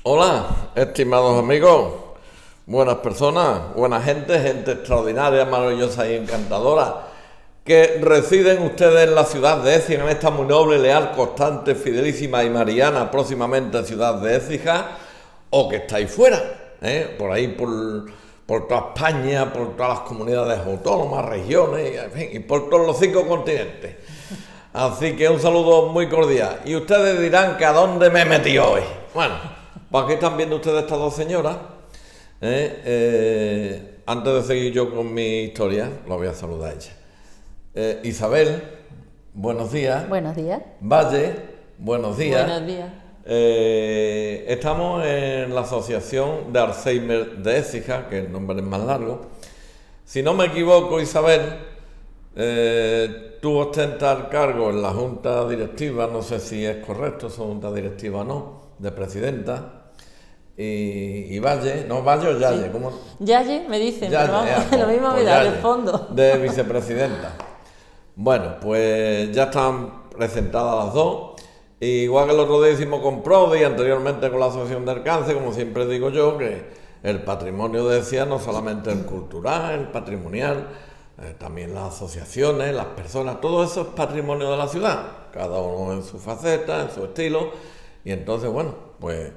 Hola, estimados amigos, buenas personas, buena gente, gente extraordinaria, maravillosa y encantadora, que residen ustedes en la ciudad de Écija, en esta muy noble, leal, constante, fidelísima y mariana, próximamente ciudad de Écija, o que estáis fuera, por ahí, por toda España, por todas las comunidades autónomas, regiones, en fin, y por todos los 5 continentes. Así que un saludo muy cordial. Y ustedes dirán que a dónde me he metido hoy. Bueno, pues aquí están viendo ustedes estas dos señoras. Antes de seguir yo con mi historia, lo voy a saludar a ella. Isabel, buenos días. Buenos días. Valle, buenos días. Buenos días. Estamos en la Asociación de Alzheimer de Écija, que el nombre es más largo. Si no me equivoco, Isabel, tú ostentas el cargo en la Junta Directiva, no sé si es correcto, su Junta Directiva o no, de Presidenta. Y Valle, ¿no? ¿Valle o Yaye? Sí. ¿Cómo? Yaye, me dicen, Yaye, pero vamos, pues, lo mismo me pues da, Yaye, el fondo. de vicepresidenta. Bueno, pues ya están presentadas las dos. Igual que el otro día hicimos con Prodi y anteriormente con la Asociación del Cáncer, como siempre digo yo, que el patrimonio de Écija no solamente el cultural, el patrimonial, también las asociaciones, las personas, todo eso es patrimonio de la ciudad, cada uno en su faceta, en su estilo, y entonces, bueno, pues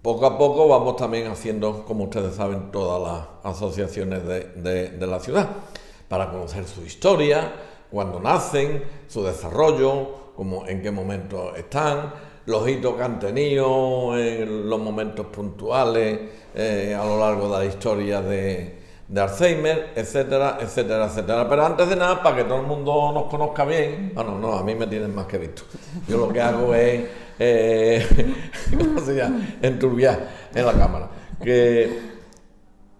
poco a poco vamos también haciendo, como ustedes saben, todas las asociaciones de la ciudad, para conocer su historia, cuándo nacen, su desarrollo, en qué momento están, los hitos que han tenido en los momentos puntuales a lo largo de la historia de Alzheimer, etcétera, etcétera, etcétera. Pero antes de nada, para que todo el mundo nos conozca bien, bueno, no, a mí me tienen más que visto. Yo lo que hago es, ¿cómo se llama? Enturbiar en la cámara. Que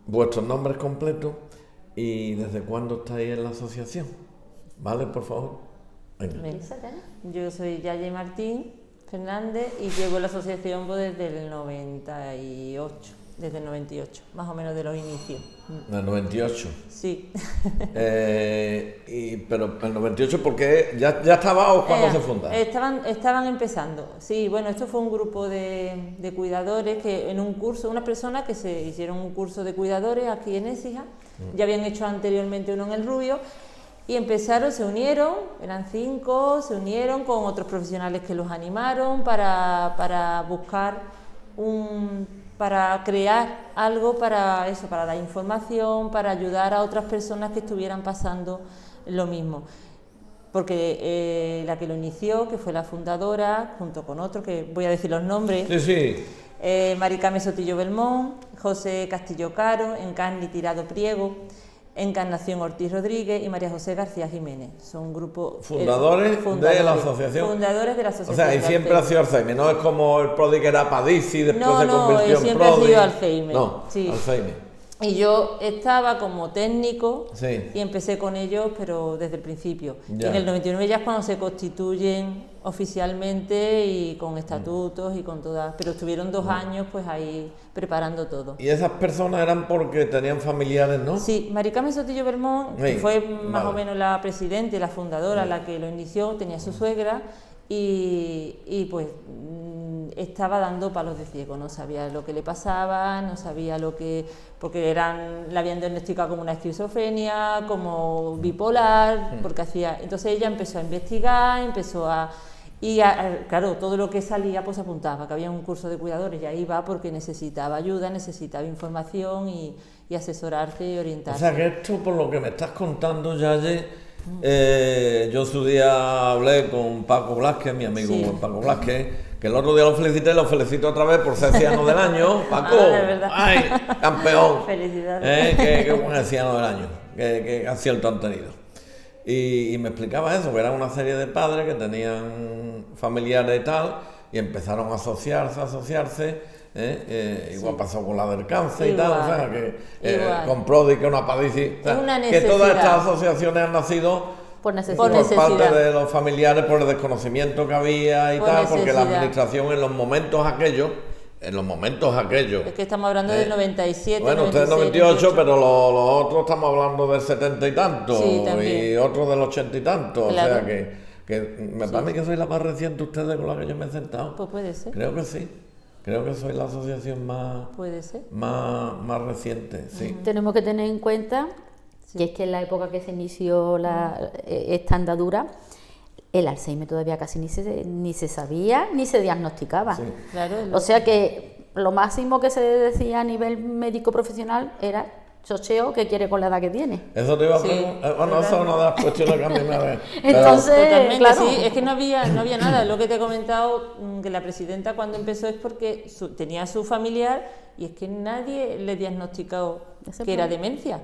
vuestros nombres completos y desde cuándo estáis en la asociación, ¿vale? Por favor. Venga. Yo soy Yaye Martín Fernández y llevo la asociación desde el 98, más o menos de los inicios. ¿El 98? Sí. Pero el 98, ¿por qué? ¿Ya estaba o cuándo se funda? Estaban empezando. Sí, bueno, esto fue un grupo de cuidadores que en un curso, unas personas que se hicieron un curso de cuidadores aquí en Écija, ya habían hecho anteriormente uno en El Rubio. Y empezaron, se unieron, eran 5, se unieron con otros profesionales que los animaron para buscar para crear algo para eso, para dar información, para ayudar a otras personas que estuvieran pasando lo mismo. Porque la que lo inició, que fue la fundadora, junto con otros, que voy a decir los nombres. Sí, sí. Maricame Sotillo Belmont, José Castillo Caro, Encarni Tirado Priego, Encarnación Ortiz Rodríguez y María José García Jiménez. Son un grupo... Fundadores de la asociación. Fundadores de la asociación. O sea, y siempre ha sido Alzheimer, no es como el Prodi que era Padisi y después se convirtió en siempre Prodi. ha sido Alzheimer. No, sí. Alzheimer. Y yo estaba como técnico sí. Y empecé con ellos, pero desde el principio. Ya. En el 99 ya es cuando se constituyen oficialmente y con estatutos y con todas... Pero estuvieron 2 años pues ahí preparando todo. Y esas personas eran porque tenían familiares, ¿no? Sí, Maricame Sotillo Belmont, que fue más o menos la presidenta y la fundadora, la que lo inició, tenía su suegra y pues estaba dando palos de ciego, no sabía lo que le pasaba, no sabía porque la habían diagnosticado como una esquizofrenia, como bipolar, porque entonces ella empezó a investigar, claro, todo lo que salía pues apuntaba, que había un curso de cuidadores y ahí va porque necesitaba ayuda, necesitaba información y asesorarse y orientarse. O sea que esto, por lo que me estás contando, Yaye, yo en su día hablé con Paco Blázquez, mi amigo Paco Blázquez, que el otro día lo felicité, lo felicito otra vez por ser anciano del año. Paco, ¡ay, campeón! Felicidades. Qué buen anciano del año, qué acierto han tenido. Y me explicaba eso, que era una serie de padres que tenían familiares y tal, y empezaron a asociarse, igual pasó con la del cáncer y tal, o sea, que con Prodi, que una Padisi, o sea, que todas estas asociaciones han nacido por parte de los familiares, por el desconocimiento que había y tal, porque la administración en los momentos aquellos, es que estamos hablando del 97, bueno, usted es 98, pero los otros estamos hablando del 70 y tanto, y otros del 80 y tanto, claro. O sea que me parece que soy la más reciente ustedes con la que yo me he sentado. Pues puede ser. Creo que sí. Creo que soy la asociación Puede ser. más reciente, sí. Tenemos que tener en cuenta que es que en la época que se inició esta andadura, el Alzheimer todavía casi ni se sabía ni se diagnosticaba. Sí. Claro, O sea que lo máximo que se decía a nivel médico profesional era chocheo que quiere con la edad que tiene. Eso te iba a Sí, preguntar. Bueno, eso es una de las cuestiones que a mí me... Entonces, Totalmente, claro. sí, es que no había nada. Lo que te he comentado, que la presidenta cuando empezó es porque tenía a su familiar y es que nadie le diagnosticó Ese que era problema. demencia.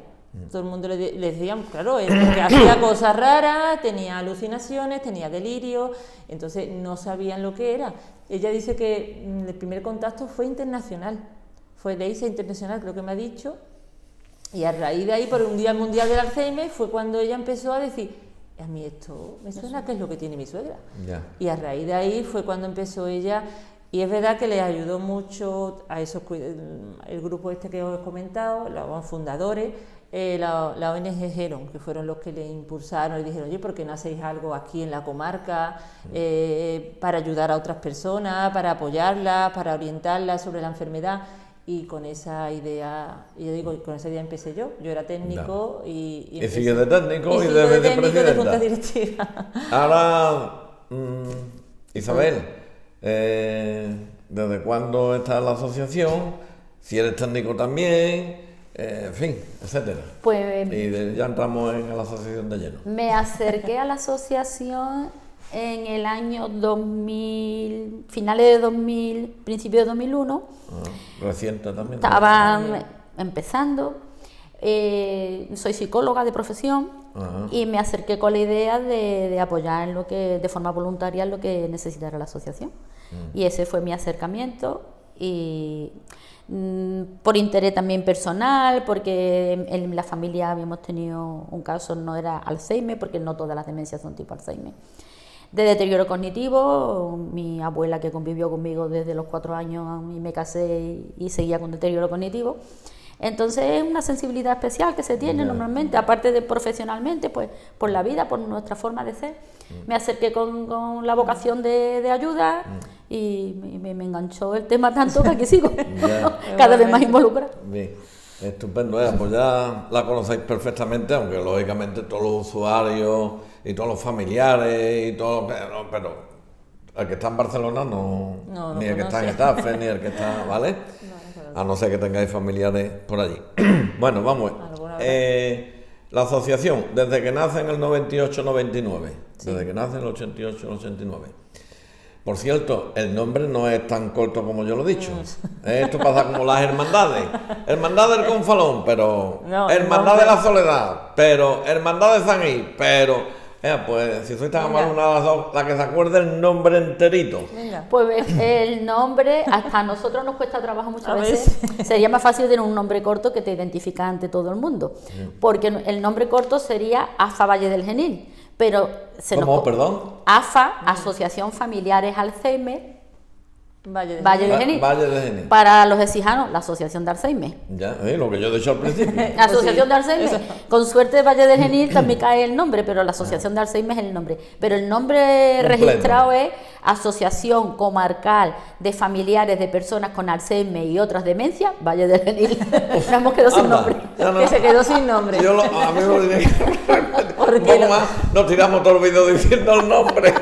Todo el mundo le decían, claro, es que hacía cosas raras, tenía alucinaciones, tenía delirio, entonces no sabían lo que era. Ella dice que el primer contacto fue internacional, fue de ISA internacional, creo que me ha dicho. Y a raíz de ahí, por un Día Mundial del Alzheimer, fue cuando ella empezó a decir, a mí esto me suena que es lo que tiene mi suegra. Ya. Y a raíz de ahí fue cuando empezó ella, y es verdad que les ayudó mucho a esos, el grupo este que os he comentado, los fundadores, la ONG Geron, que fueron los que le impulsaron y dijeron, oye, ¿por qué no hacéis algo aquí en la comarca para ayudar a otras personas, para apoyarlas, para orientarlas sobre la enfermedad? Y con esa idea, y yo digo, con esa idea empecé yo era técnico Y sigue de técnico y sigo de técnico y de junta vicepresidenta. directiva. Ahora, Isabel, ¿desde cuándo está en la asociación? Si eres técnico también, en fin, etcétera. Pues Ya entramos en la asociación de lleno. me acerqué a la asociación en el año 2000, finales de 2000, principio de 2001. Reciente también. Estaban empezando. Soy psicóloga de profesión. Ajá. Y me acerqué con la idea de apoyar en de forma voluntaria en lo que necesitara la asociación. Y ese fue mi acercamiento. Y por interés también personal, porque en la familia habíamos tenido un caso, no era Alzheimer, porque no todas las demencias son tipo Alzheimer. De deterioro cognitivo, mi abuela que convivió conmigo desde los 4 años y me casé y seguía con deterioro cognitivo. Entonces es una sensibilidad especial que se tiene normalmente, aparte de profesionalmente, pues por la vida, por nuestra forma de ser. Me acerqué con la vocación de ayuda y me enganchó el tema tanto que aquí sigo, cada vez más involucrada. Bien, estupendo. Pues ya la conocéis perfectamente, aunque lógicamente todos los usuarios y todos los familiares y todos los... Pero el que está en Barcelona no ni el que está en Getafe, ni el que está... ¿Vale? A no ser que tengáis familiares por allí. Bueno, vamos. La asociación, desde que nace en el 98-99, desde que nace en el 88-89. Por cierto, el nombre no es tan corto como yo lo he dicho. Esto pasa como las hermandades. Hermandad del Confalón, pero... No, hermandad de la Soledad, pero... Hermandad de San Gil, pero... pues si sois tan amables, una de las dos, la que se acuerde el nombre enterito. Venga. Pues el nombre, hasta a nosotros nos cuesta trabajo muchas A veces. veces. Sería más fácil tener un nombre corto que te identifica ante todo el mundo. Porque el nombre corto sería AFA Valle del Genil. Pero ¿Cómo? Perdón. AFA, Asociación Familiares Alzheimer, Valle de Valle de Genil. Valle de Genil. Para los exijanos, la Asociación de Alzheimer. Ya, lo que yo he dicho al principio. Asociación de Alzheimer. eso. Con suerte Valle del Genil también cae el nombre, pero la Asociación de Alzheimer es el nombre. Pero el nombre Completo. registrado es Asociación Comarcal de Familiares de Personas con Alzheimer y otras demencias, Valle del Genil. Nos hemos quedado sin Anda, nombre. ya no- Que se quedó sin nombre. A mí me lo diría. ¿Por Un qué poco no? más, nos tiramos todo el vídeo diciendo el nombre.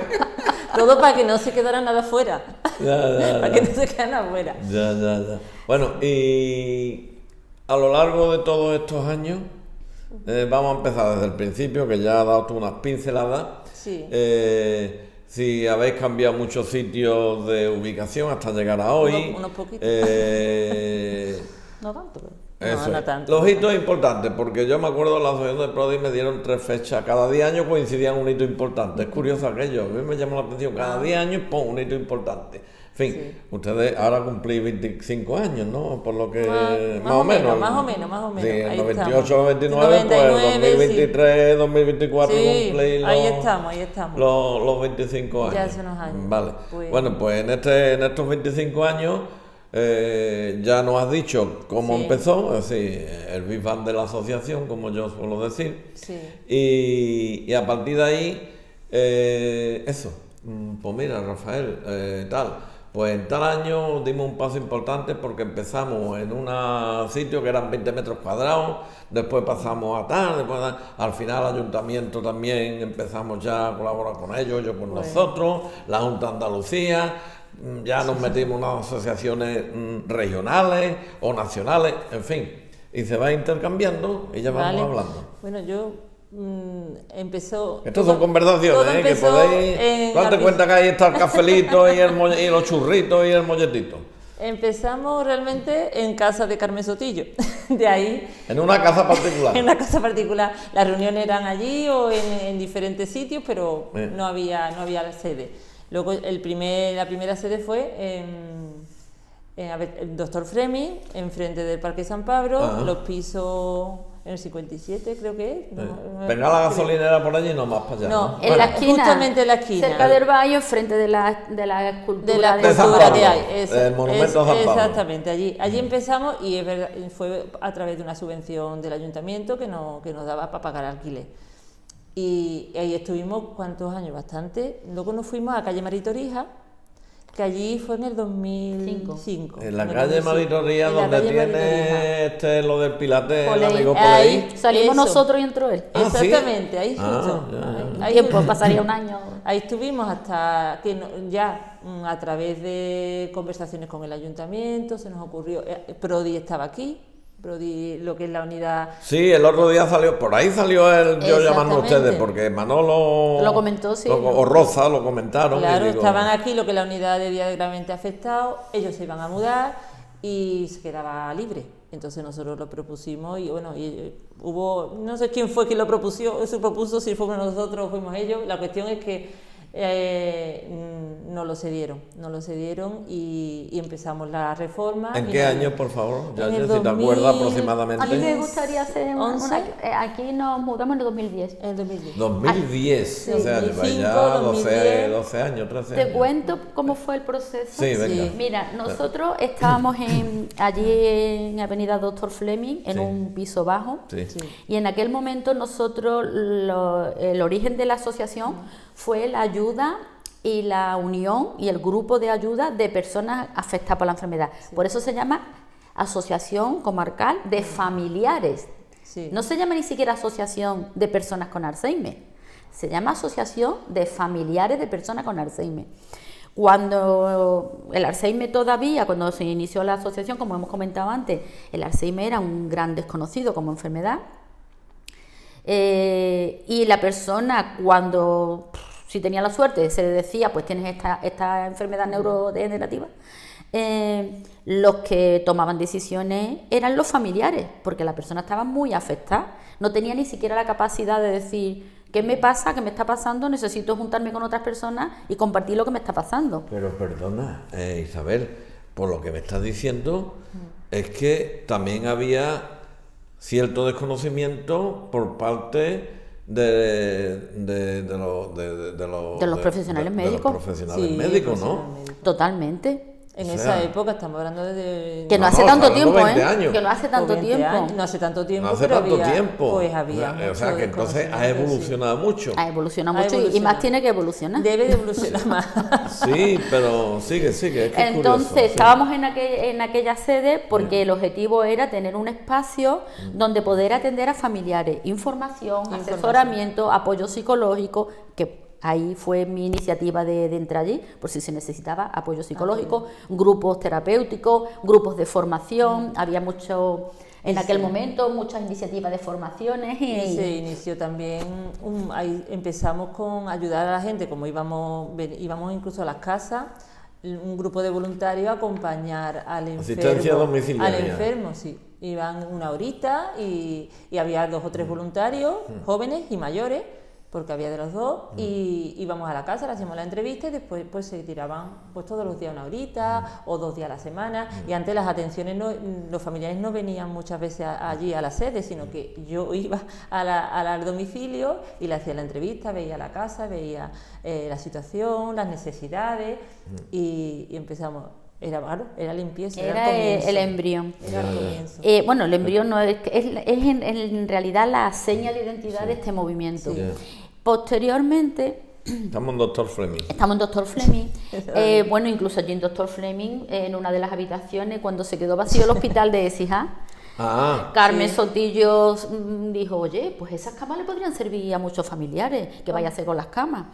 Todo para que no se quedara nada fuera. Ya. Para que no se quedara nada fuera. Ya. Bueno, y a lo largo de todos estos años, vamos a empezar desde el principio, que ya ha dado tú unas pinceladas. Sí. Si habéis cambiado muchos sitios de ubicación hasta llegar a hoy. Unos poquitos. No tanto, pero... Eso no es. tanto. Los hitos importantes, porque yo me acuerdo en la asociación de Prodi me dieron 3 fechas, cada 10 años coincidían un hito importante. Es curioso aquello, a mí me llamó la atención, cada 10 años, ¡pum!, un hito importante. En fin, ustedes ahora cumplís 25 años, ¿no? Por lo que... más o menos. Más o menos. Sí, Ahí en estamos. 98, 99, 99, pues 2023, 2024 Sí, cumplís ahí estamos. los 25 años. Ya hace unos años. Vale. Pues- Bueno, pues en estos 25 años ya nos has dicho cómo Sí. empezó, es decir, el Big Bang de la asociación, como yo suelo decir. Sí. Y a partir de ahí, eso. Pues mira, Rafael, tal. Pues en tal año dimos un paso importante porque empezamos en un sitio que eran 20 metros cuadrados, después pasamos a tal, al final el ayuntamiento también empezamos ya a colaborar con ellos, ellos con nosotros, la Junta de Andalucía, ya nos metimos en unas asociaciones regionales o nacionales, en fin, y se va intercambiando y ya vamos hablando. Bueno, yo empezó... Estas son conversaciones, que podéis... Date cuenta que ahí está el cafelito y los churritos y el molletito. Empezamos realmente en casa de Carmen Sotillo, de ahí... En una casa particular. En una casa particular. Las reuniones eran allí o en diferentes sitios, pero no había sede. Luego la primera sede fue el Doctor Fleming, enfrente del Parque San Pablo, los pisos... En el 57 creo que es. Venga la gasolinera por allí, no más para allá. No, en la esquina, justamente en la esquina. Cerca del Bayo, enfrente de la escultura de San Pablo, que hay. El monumento a San Pablo. Exactamente, allí empezamos y es verdad, fue a través de una subvención del ayuntamiento que nos daba para pagar alquiler. Y ahí estuvimos, ¿cuántos años? Bastante. Luego nos fuimos a calle Maritorija, que allí fue en el 2005. En la calle Maritorija, donde tiene lo del Pilates, el amigo por ahí. Salimos nosotros y entró él. Exactamente, ¿sí? Ahí justo. Ahí tiempo, pasaría un año. Ahí estuvimos hasta que ya a través de conversaciones con el ayuntamiento se nos ocurrió, Prodi estaba aquí. Lo que es la unidad. Sí, el otro día salió, por ahí salió yo llamando a ustedes, porque Manolo lo comentó, sí. O Rosa lo comentaron. Claro, estaban aquí lo que es la unidad de día gravemente afectado, ellos se iban a mudar y se quedaba libre. Entonces nosotros lo propusimos y bueno, hubo, no sé quién fue quien lo propuso, si fuimos nosotros o fuimos ellos. La cuestión es que no lo cedieron y empezamos la reforma. ¿En qué año, por favor? Ya si te acuerdas aproximadamente. A mí me gustaría hacer aquí nos mudamos en el 2010. En el 2010. 2010, sí, o sea, 2005, ya 12 2010. años, 13 ¿Te años. cuento cómo fue el proceso? Sí, venga. Sí. Mira, nosotros estábamos allí en Avenida Doctor Fleming, en un piso bajo, y en aquel momento nosotros, el origen de la asociación fue la ayuda y la unión y el grupo de ayuda de personas afectadas por la enfermedad. Sí. Por eso se llama Asociación Comarcal de Familiares. Sí. No se llama ni siquiera Asociación de Personas con Alzheimer, se llama Asociación de Familiares de Personas con Alzheimer. Cuando el Alzheimer todavía, cuando se inició la asociación, como hemos comentado antes, el Alzheimer era un gran desconocido como enfermedad. Y la persona, cuando, si tenía la suerte, se le decía, pues tienes esta enfermedad neurodegenerativa, los que tomaban decisiones eran los familiares, porque la persona estaba muy afectada, no tenía ni siquiera la capacidad de decir, ¿qué me pasa? ¿Qué me está pasando? Necesito juntarme con otras personas y compartir lo que me está pasando. Pero perdona, Isabel, por lo que me estás diciendo, es que también había cierto desconocimiento por parte de los profesionales médicos. Los profesionales médicos, ¿no? Totalmente. En esa época estamos hablando de... Que no hace tanto tiempo, 20 años. Que no hace tanto tiempo. No hace tanto tiempo, no hace tanto tiempo. Pues había o sea, que entonces ha evolucionado mucho. Ha evolucionado mucho y más tiene que evolucionar. Debe de evolucionar más. Sí, pero sigue. Es que entonces, curioso, estábamos en aquella sede porque el objetivo era tener un espacio donde poder atender a familiares, información, asesoramiento, apoyo psicológico, que ahí fue mi iniciativa de entrar allí, por si se necesitaba apoyo psicológico, grupos terapéuticos, grupos de formación, había mucho, en aquel momento, muchas iniciativas de formaciones. Y se inició también, ahí empezamos con ayudar a la gente, como íbamos incluso a las casas, un grupo de voluntarios a acompañar al enfermo. Asistencia domiciliaria. Al enfermo, sí. Iban una horita y había 2 o 3 voluntarios, jóvenes y mayores, porque había de los dos, y íbamos a la casa, le hacíamos la entrevista y después pues se tiraban pues todos los días una horita o 2 días a la semana, y antes las atenciones, los familiares no venían muchas veces allí a la sede, sino que yo iba al domicilio y le hacía la entrevista, veía la casa, veía la situación, las necesidades, y empezamos. Era limpieza, era el embrión. Era el comienzo. Bueno, el embrión no es en realidad la seña de identidad de este movimiento. Sí. Posteriormente, Estamos en Doctor Fleming. Estamos en Doctor Fleming. Bueno, incluso allí en Doctor Fleming, en una de las habitaciones, cuando se quedó vacío el hospital de Écija, Carmen Sotillo dijo, oye, pues esas camas le podrían servir a muchos familiares, ¿qué vaya a hacer con las camas?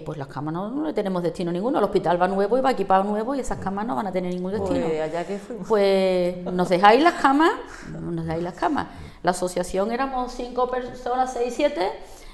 Pues las camas no le tenemos destino ninguno, el hospital va nuevo y va equipado nuevo y esas camas no van a tener ningún destino. Pues allá que fuimos. Pues nos dejáis las camas, La asociación éramos 5 personas, 6, 7,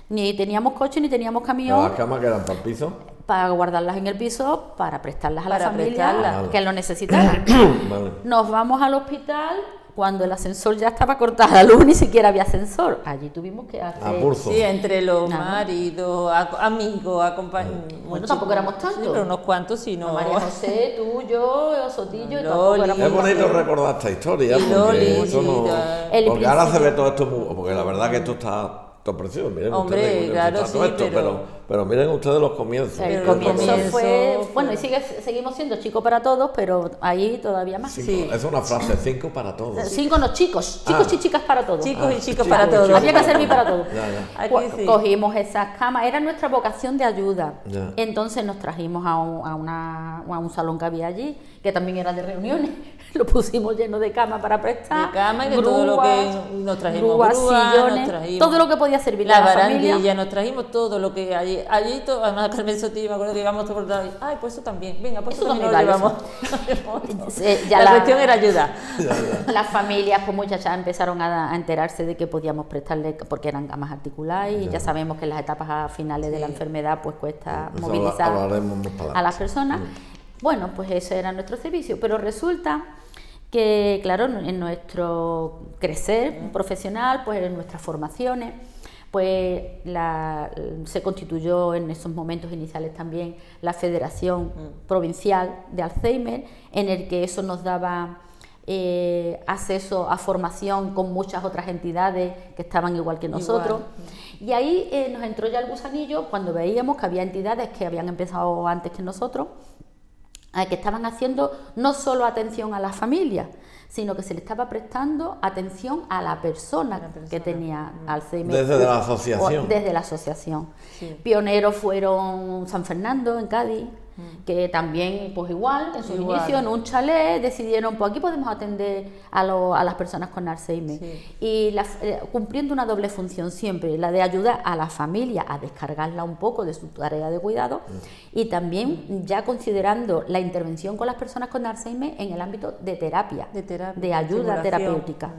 ni teníamos coche ni teníamos camión. ¿Las camas que eran para el piso? Para guardarlas en el piso, para prestarlas a la Para familia prestarlas. que lo necesitara. Vale. Nos vamos al hospital cuando el ascensor ya estaba cortada la luz, ni siquiera había ascensor. Allí tuvimos que hacer... A pulso. Sí, entre los Nada. maridos, amigos, acompañados. Bueno, tampoco éramos tantos. Sí, pero unos cuantos, sí, no. María José, tú, yo, Sotillo, y Loli. tampoco éramos Es bonito tantos. recordar esta historia, Y porque, Loli, esto sí, no- El porque ahora se principio- ve todo esto muy... Porque la verdad que esto está todo precioso. Miren Hombre, ustedes cómo claro, está todo sí, esto, pero miren ustedes los comienzos. El Pero comienzo comienzo fue... fue- Bueno, y seguimos siendo chicos para todos, pero ahí todavía más. Cinco. Es una frase, 5 para todos. 5 no, chicos y chicas para todos. Chicos y chicos chicos, para todos. chicos. Había que servir para todo. Ya. Aquí sí. Cogimos esas camas, era nuestra vocación de ayuda. Ya. Entonces nos trajimos a un salón que había allí, que también era de reuniones. Lo pusimos lleno de camas para prestar. De cama y de todo lo que nos trajimos, grúas, grúas, sillones, nos trajimos todo lo que podía servir la a la barandilla, familia. nos trajimos todo lo que allí además Carmen Sotillo, me acuerdo que íbamos todo por lado, ay, pues eso también, venga, pues Eso eso también también lo vale, llevamos. Ya La cuestión era ayudar. Las familias, pues muchas ya empezaron a enterarse de que podíamos prestarle, porque eran camas articuladas y ya sabemos que en las etapas finales de la enfermedad pues cuesta Eso movilizar hablaremos más para a las adelante. personas. Bueno, pues ese era nuestro servicio, pero resulta que, claro, en nuestro crecer profesional, pues en nuestras formaciones, pues se constituyó en esos momentos iniciales también la Federación Provincial de Alzheimer, en el que eso nos daba acceso a formación con muchas otras entidades que estaban igual que nosotros. Y ahí nos entró ya el gusanillo cuando veíamos que había entidades que habían empezado antes que nosotros, que estaban haciendo no solo atención a las familias, sino que se le estaba prestando atención a la persona que tenía Alzheimer. Desde la asociación. Desde la asociación. Sí. Pioneros fueron San Fernando, en Cádiz, que también, pues igual, en su Igual. inicio, en un chalet, decidieron, pues aquí podemos atender a las personas con Alzheimer. Sí. Y cumpliendo una doble función siempre, la de ayudar a la familia a descargarla un poco de su tarea de cuidado y también ya considerando la intervención con las personas con Alzheimer en el ámbito de terapia, de ayuda estimulación. terapéutica.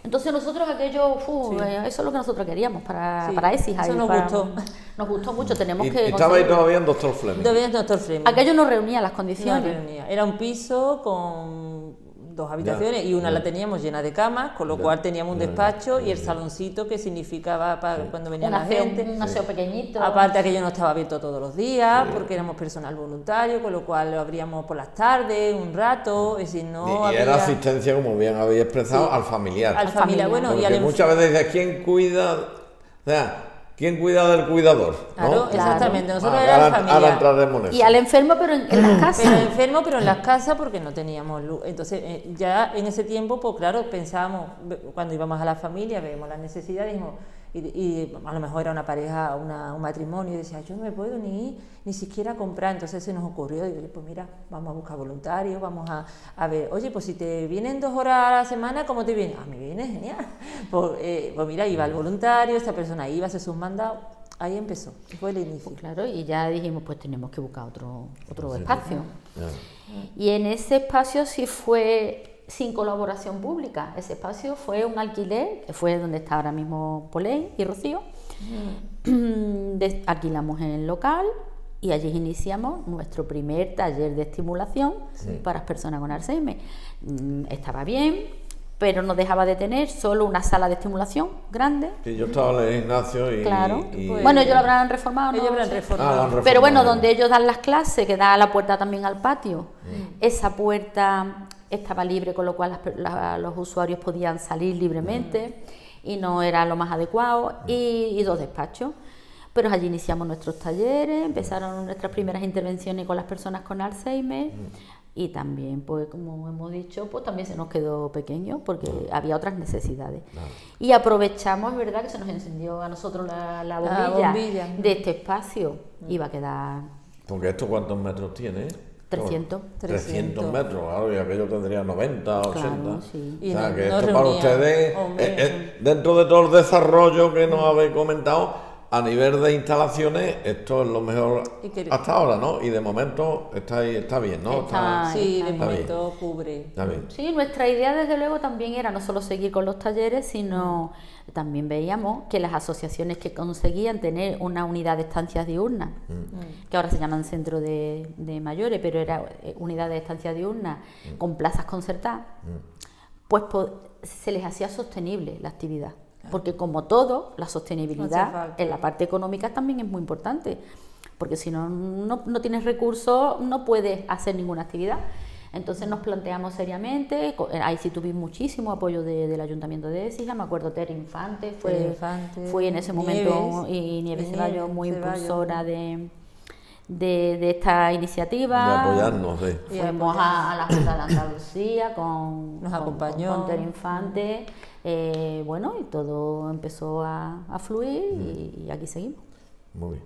Entonces nosotros aquello, eso es lo que nosotros queríamos para Écija. Eso y nos para- gustó. Nos gustó mucho, tenemos Y que estaba ahí conseguir- todavía en Doctor Fleming. Todavía es Doctor Fleming. Aquello no reunía las No condiciones. reunía. Era un piso con 2 habitaciones y una la teníamos llena de camas, con lo cual teníamos un despacho y el saloncito que significaba para cuando venía la gente. Un aseo pequeñito. Aparte aquello no estaba abierto todos los días porque éramos personal voluntario, con lo cual lo abríamos por las tardes, un rato, es decir, no Y era había- asistencia, como bien habéis expresado, al familiar. al familia, bueno, y Porque al muchas veces dices, ¿quién cuida? O sea, ¿quién cuida del cuidador? Claro, ¿no? exactamente, nosotros Ah, era el ahora familiar. entraremos en eso. Y al enfermo, pero en las casas. Pero enfermo, pero en las casas porque no teníamos luz. Entonces, ya en ese tiempo, pues claro, pensábamos, cuando íbamos a la familia, vemos las necesidades, dijimos, y a lo mejor era una pareja, un matrimonio, y decía, yo no me puedo ni siquiera comprar. Entonces se nos ocurrió, digo, pues mira, vamos a buscar voluntarios, vamos a ver, oye, pues si te vienen 2 horas a la semana, ¿cómo te viene? A mí viene genial. Pues mira, iba el voluntario, esta persona iba, hace sus mandados, ahí empezó, fue el inicio. Claro, y ya dijimos, pues tenemos que buscar otro espacio. Ya. Y en ese espacio sí fue sin colaboración pública. Ese espacio fue un alquiler, que fue donde está ahora mismo Polén y Rocío. Alquilamos en el local y allí iniciamos nuestro primer taller de estimulación para las personas con Alzheimer. Estaba bien, pero no dejaba de tener solo una sala de estimulación grande. Sí, yo estaba en el gimnasio y... Claro. y- Bueno, ellos lo habrán reformado, ¿no? Ellos habrán Sí. reformado. lo han Pero bueno, reformado. donde ellos dan las clases, que da la puerta también al patio, esa puerta estaba libre, con lo cual los usuarios podían salir libremente y no era lo más adecuado, y 2 despachos. Pero allí iniciamos nuestros talleres, empezaron nuestras primeras intervenciones con las personas con Alzheimer, Y también, pues como hemos dicho, pues también se nos quedó pequeño porque había otras necesidades. Y aprovechamos, es verdad, que se nos encendió a nosotros la bombilla de este espacio. Iba a quedar... Porque esto, ¿cuántos metros tiene? 300. 300 metros, claro, y aquello tendría 90, 80. Claro, sí. O sea, que esto para ustedes, dentro de todo el desarrollo que nos habéis comentado, a nivel de instalaciones, esto es lo mejor hasta ahora, ¿no? Y de momento está bien, ¿no? Sí, de está momento bien. cubre. Está bien. Sí, nuestra idea desde luego también era no solo seguir con los talleres, sino también veíamos que las asociaciones que conseguían tener una unidad de estancias diurnas, que ahora se llaman centro de mayores, pero era unidad de estancias diurnas con plazas concertadas, pues se les hacía sostenible la actividad. Porque como todo, la sostenibilidad en la parte económica también es muy importante, porque si no tienes recursos no puedes hacer ninguna actividad. Entonces nos planteamos seriamente, ahí sí tuvimos muchísimo apoyo del Ayuntamiento de Écija, me acuerdo Tere Infante fue en ese momento, y Nieves Ceballos muy impulsora de esta iniciativa. De apoyarnos, sí. Fuimos a la Junta de Andalucía nos acompañó con Tere Infante, bueno, y todo empezó a fluir y aquí seguimos. Muy bien.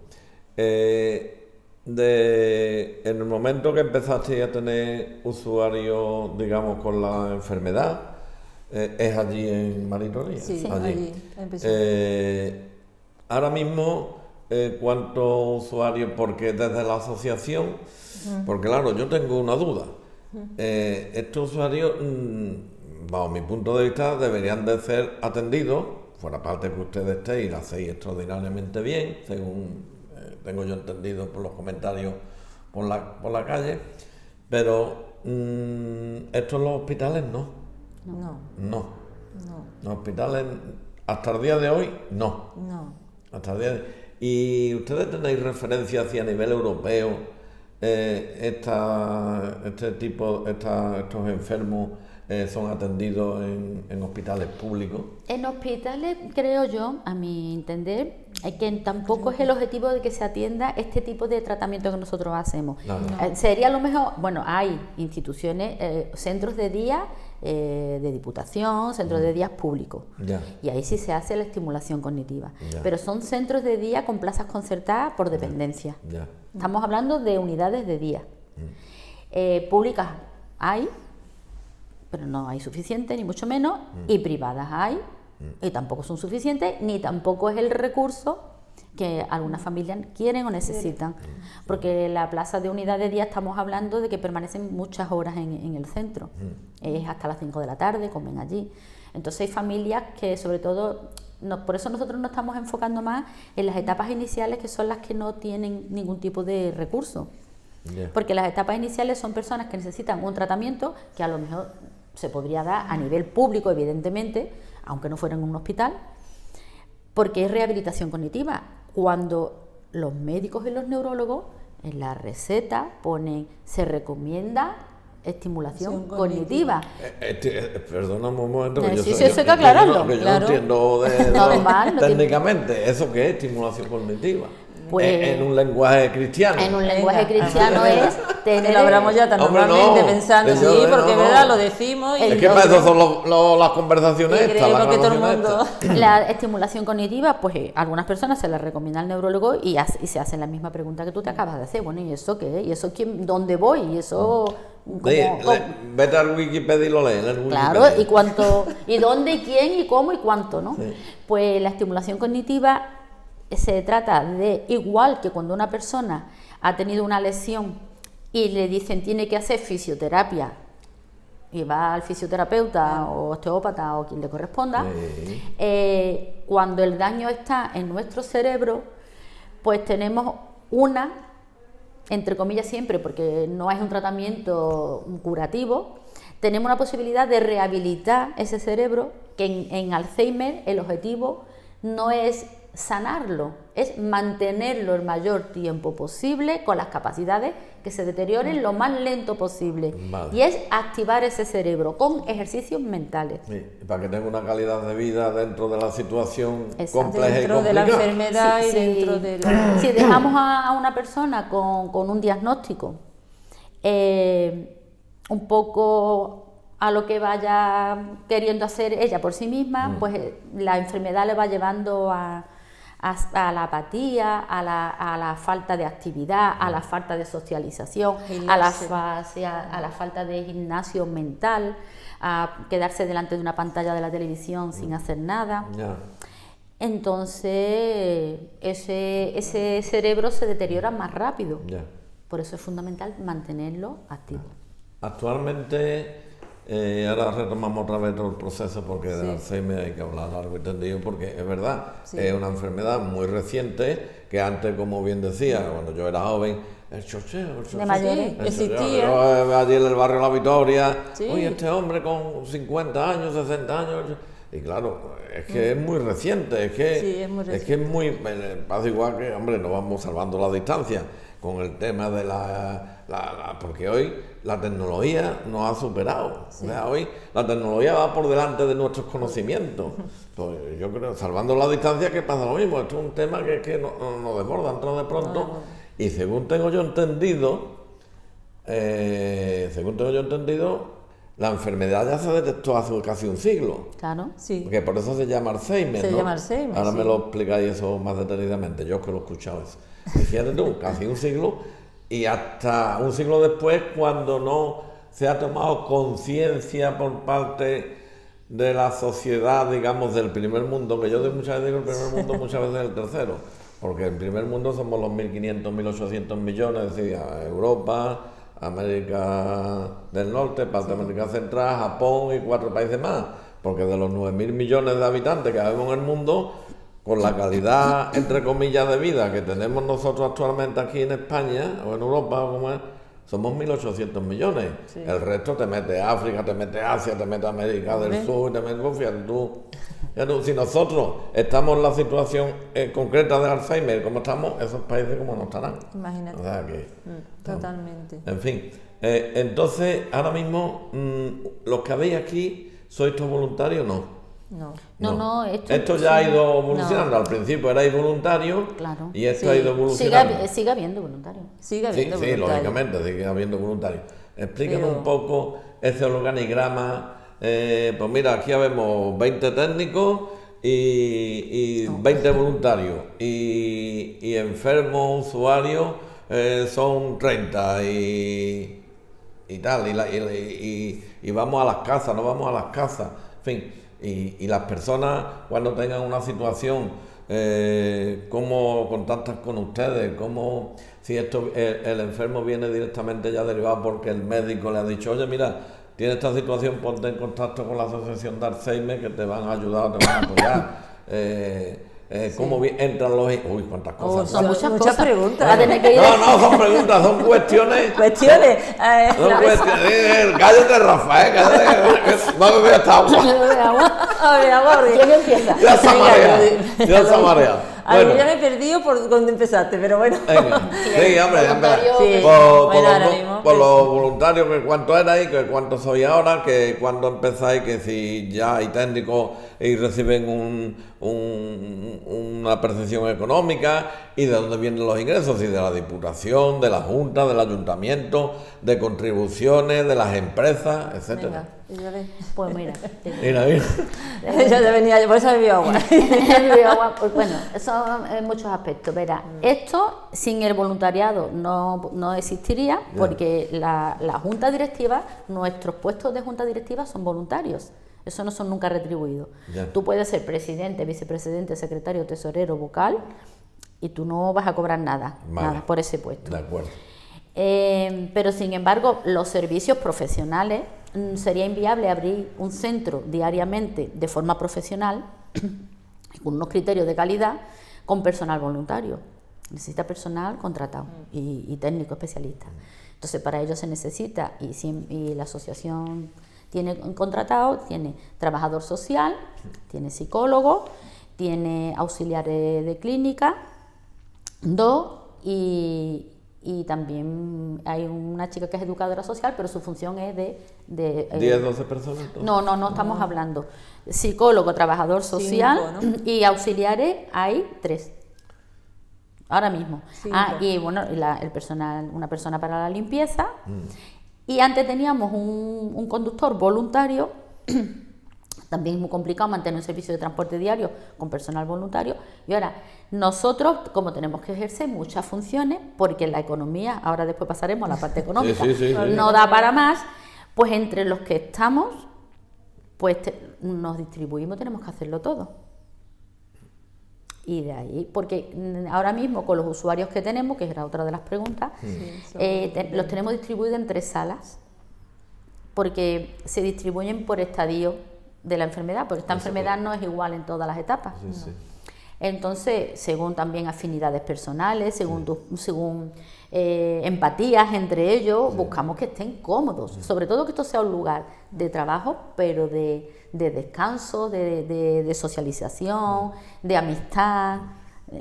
En el momento que empezaste a tener usuarios, digamos, con la enfermedad, ¿es allí en Maritorría? Sí, allí empezó. Ahora mismo, ¿cuántos usuarios? Porque desde la asociación, porque claro, yo tengo una duda. Estos usuarios, bajo mi punto de vista, deberían de ser atendidos, fuera parte que ustedes estéis y lo hacéis extraordinariamente bien, según tengo yo entendido por los comentarios por la calle, pero esto en los hospitales no. Los hospitales, hasta el día de hoy, no. Hasta el día de... ¿Y ustedes tenéis referencia hacia nivel europeo estos enfermos son atendidos en hospitales públicos? En hospitales, creo yo, a mi entender, que tampoco es el objetivo de que se atienda este tipo de tratamiento que nosotros hacemos. No. Sería lo mejor, bueno, hay instituciones, centros de día de Diputación, centros de día públicos, y ahí sí se hace la estimulación cognitiva, pero son centros de día con plazas concertadas por dependencia. Estamos hablando de unidades de día. Públicas hay, pero no hay suficiente, ni mucho menos, y privadas hay, y tampoco son suficientes, ni tampoco es el recurso que algunas familias quieren o necesitan, porque la plaza de unidad de día estamos hablando de que permanecen muchas horas en el centro, es hasta las 5 de la tarde, comen allí. Entonces hay familias que sobre todo, por eso nosotros nos estamos enfocando más en las etapas iniciales, que son las que no tienen ningún tipo de recurso. Porque las etapas iniciales son personas que necesitan un tratamiento que a lo mejor se podría dar a nivel público, evidentemente, aunque no fuera en un hospital, porque es rehabilitación cognitiva. Cuando los médicos y los neurólogos en la receta ponen, se recomienda estimulación cognitiva. Perdóname un momento, que eso hay que aclararlo. Yo no entiendo técnicamente. ¿Eso qué es estimulación cognitiva? Pues, en un lenguaje cristiano. En un lenguaje cristiano es tener... Lo hablamos ya tan normalmente pensando, sí, porque verdad lo decimos. Es que para eso son las conversaciones estas. Creemos que todo el mundo... La estimulación cognitiva, pues a algunas personas se la recomienda al neurólogo y se hacen la misma pregunta que tú te acabas de hacer. Bueno, ¿y eso qué es? ¿Y eso dónde voy? ¿Y eso...? Vete al Wikipedia y lo lees. Claro, y dónde, y quién, y cómo, y cuánto, ¿no? Sí. Pues la estimulación cognitiva se trata de, igual que cuando una persona ha tenido una lesión y le dicen tiene que hacer fisioterapia y va al fisioterapeuta o osteópata o quien le corresponda, cuando el daño está en nuestro cerebro, pues tenemos entre comillas siempre, porque no es un tratamiento curativo, tenemos una posibilidad de rehabilitar ese cerebro, que en Alzheimer el objetivo no es sanarlo, es mantenerlo el mayor tiempo posible con las capacidades que se deterioren lo más lento posible. Y es activar ese cerebro con ejercicios mentales. Sí, para que tenga una calidad de vida dentro de la situación compleja dentro y de la enfermedad y dentro de la... Si dejamos a una persona con un diagnóstico un poco a lo que vaya queriendo hacer ella por sí misma, pues la enfermedad le va llevando a la apatía, a la falta de actividad, a la falta de socialización, a la falta de gimnasio mental, a quedarse delante de una pantalla de la televisión sin hacer nada. Entonces ese cerebro se deteriora más rápido. Por eso es fundamental mantenerlo activo. Actualmente, ahora retomamos otra vez todo el proceso, porque de Alzheimer hay que hablar largo y tendido, porque es verdad, es una enfermedad muy reciente, que antes, como bien decía, cuando yo era joven, el chocheo. De mayores existía. Yo allí en el barrio La Victoria, oye, este hombre con 50 años, 60 años... Y claro, es que es muy reciente, es que es muy... Pasa igual que, hombre, nos vamos salvando la distancia con el tema de porque hoy la tecnología nos ha superado. O sea, hoy la tecnología va por delante de nuestros conocimientos. Pues yo creo, salvando la distancia, que pasa lo mismo. Esto es un tema que nos desborda de pronto. Y según tengo yo entendido, la enfermedad ya se detectó hace casi un siglo. Claro. Sí. Porque por eso se llama Alzheimer, Se ¿no? llama Alzheimer, Ahora me lo explicáis eso más detenidamente, yo que lo he escuchado eso. Fíjate tú, casi un siglo, y hasta un siglo después, cuando no se ha tomado conciencia por parte de la sociedad, digamos, del primer mundo, que yo muchas veces digo el primer mundo, muchas veces el tercero, porque el primer mundo somos los 1.500, 1.800 millones, es decir, Europa, América del Norte, parte de América Central, Japón y 4 países más, porque de los 9.000 millones de habitantes que habemos en el mundo, con la calidad, entre comillas, de vida que tenemos nosotros actualmente aquí en España o en Europa, como es, somos 1.800 millones. El resto te mete África, te mete Asia, te mete América del Sur, te mete... Fíjate tú, si nosotros estamos en la situación concreta de Alzheimer, como estamos, esos países como no estarán. Imagínate. O sea que... Totalmente. En fin, entonces, ahora mismo, los que habéis aquí, ¿sois todos voluntarios o no? No, esto ya ha ido evolucionando. Al principio erais voluntarios, claro, y esto ha ido evolucionando. Sigue habiendo voluntarios. Sigue habiendo voluntarios. Sí, lógicamente, sigue habiendo voluntarios. Explíqueme un poco ese organigrama. Pues mira, aquí habemos 20 técnicos y 20 voluntarios. Y enfermos, usuarios, son 30 y tal. Y vamos a las casas, no vamos a las casas. En fin. Y las personas, cuando tengan una situación, ¿cómo contactan con ustedes? ¿Cómo, si el enfermo viene directamente ya derivado porque el médico le ha dicho, oye, mira, tiene esta situación, ponte en contacto con la asociación de Alzheimer, que te van a ayudar, te van a apoyar? ¿Cómo entran los... Uy, cuántas cosas. Son muchas preguntas. Va a tener que ir No, son preguntas, son cuestiones. Cuestiones. Cállate, Rafael, cállate. Vamos a beber esta agua. ¿Quién empieza? Ya se ha mareado. A mí ya me he perdido por donde empezaste, pero bueno. Venga. Sí, hombre, ya Voluntario. Sí. por los voluntarios, que cuánto erais, que cuánto sois ahora, que cuándo empezáis, que si ya hay técnicos y reciben una percepción económica, y de dónde vienen los ingresos, si de la Diputación, de la Junta, del Ayuntamiento, de contribuciones, de las empresas, etcétera. Pues mira. Mira. Ya te venía, por eso bebió agua. Pues bueno, son muchos aspectos. Verá, esto sin el voluntariado no existiría, porque la junta directiva, nuestros puestos de junta directiva son voluntarios. Eso no son nunca retribuidos. Tú puedes ser presidente, vicepresidente, secretario, tesorero, vocal, y tú no vas a cobrar nada por ese puesto. De acuerdo. Pero sin embargo, los servicios profesionales, sería inviable abrir un centro diariamente de forma profesional, con unos criterios de calidad, con personal voluntario. Necesita personal contratado y técnico especialista. Entonces, para ello se necesita, y la asociación tiene contratado, tiene trabajador social, tiene psicólogo, tiene auxiliares de clínica, y también hay una chica que es educadora social, pero su función es de 10, 12 personas. Entonces. No estamos hablando. Psicólogo, trabajador social, 5, ¿no? Y auxiliares hay 3. Ahora mismo. 5. Y bueno, el personal, una persona para la limpieza, Y antes teníamos un conductor voluntario, también es muy complicado mantener un servicio de transporte diario con personal voluntario, y ahora nosotros, como tenemos que ejercer muchas funciones, porque la economía, ahora después pasaremos a la parte económica, Sí. no da para más, pues entre los que estamos, pues nos distribuimos, tenemos que hacerlo todo. Y de ahí, porque ahora mismo con los usuarios que tenemos, que era otra de las preguntas, los tenemos distribuidos en 3 salas, porque se distribuyen por estadio de la enfermedad, porque esta enfermedad no es igual en todas las etapas. Sí. Entonces, según también afinidades personales, según empatías entre ellos, buscamos que estén cómodos, sobre todo que esto sea un lugar de trabajo, pero de descanso, de socialización, de amistad,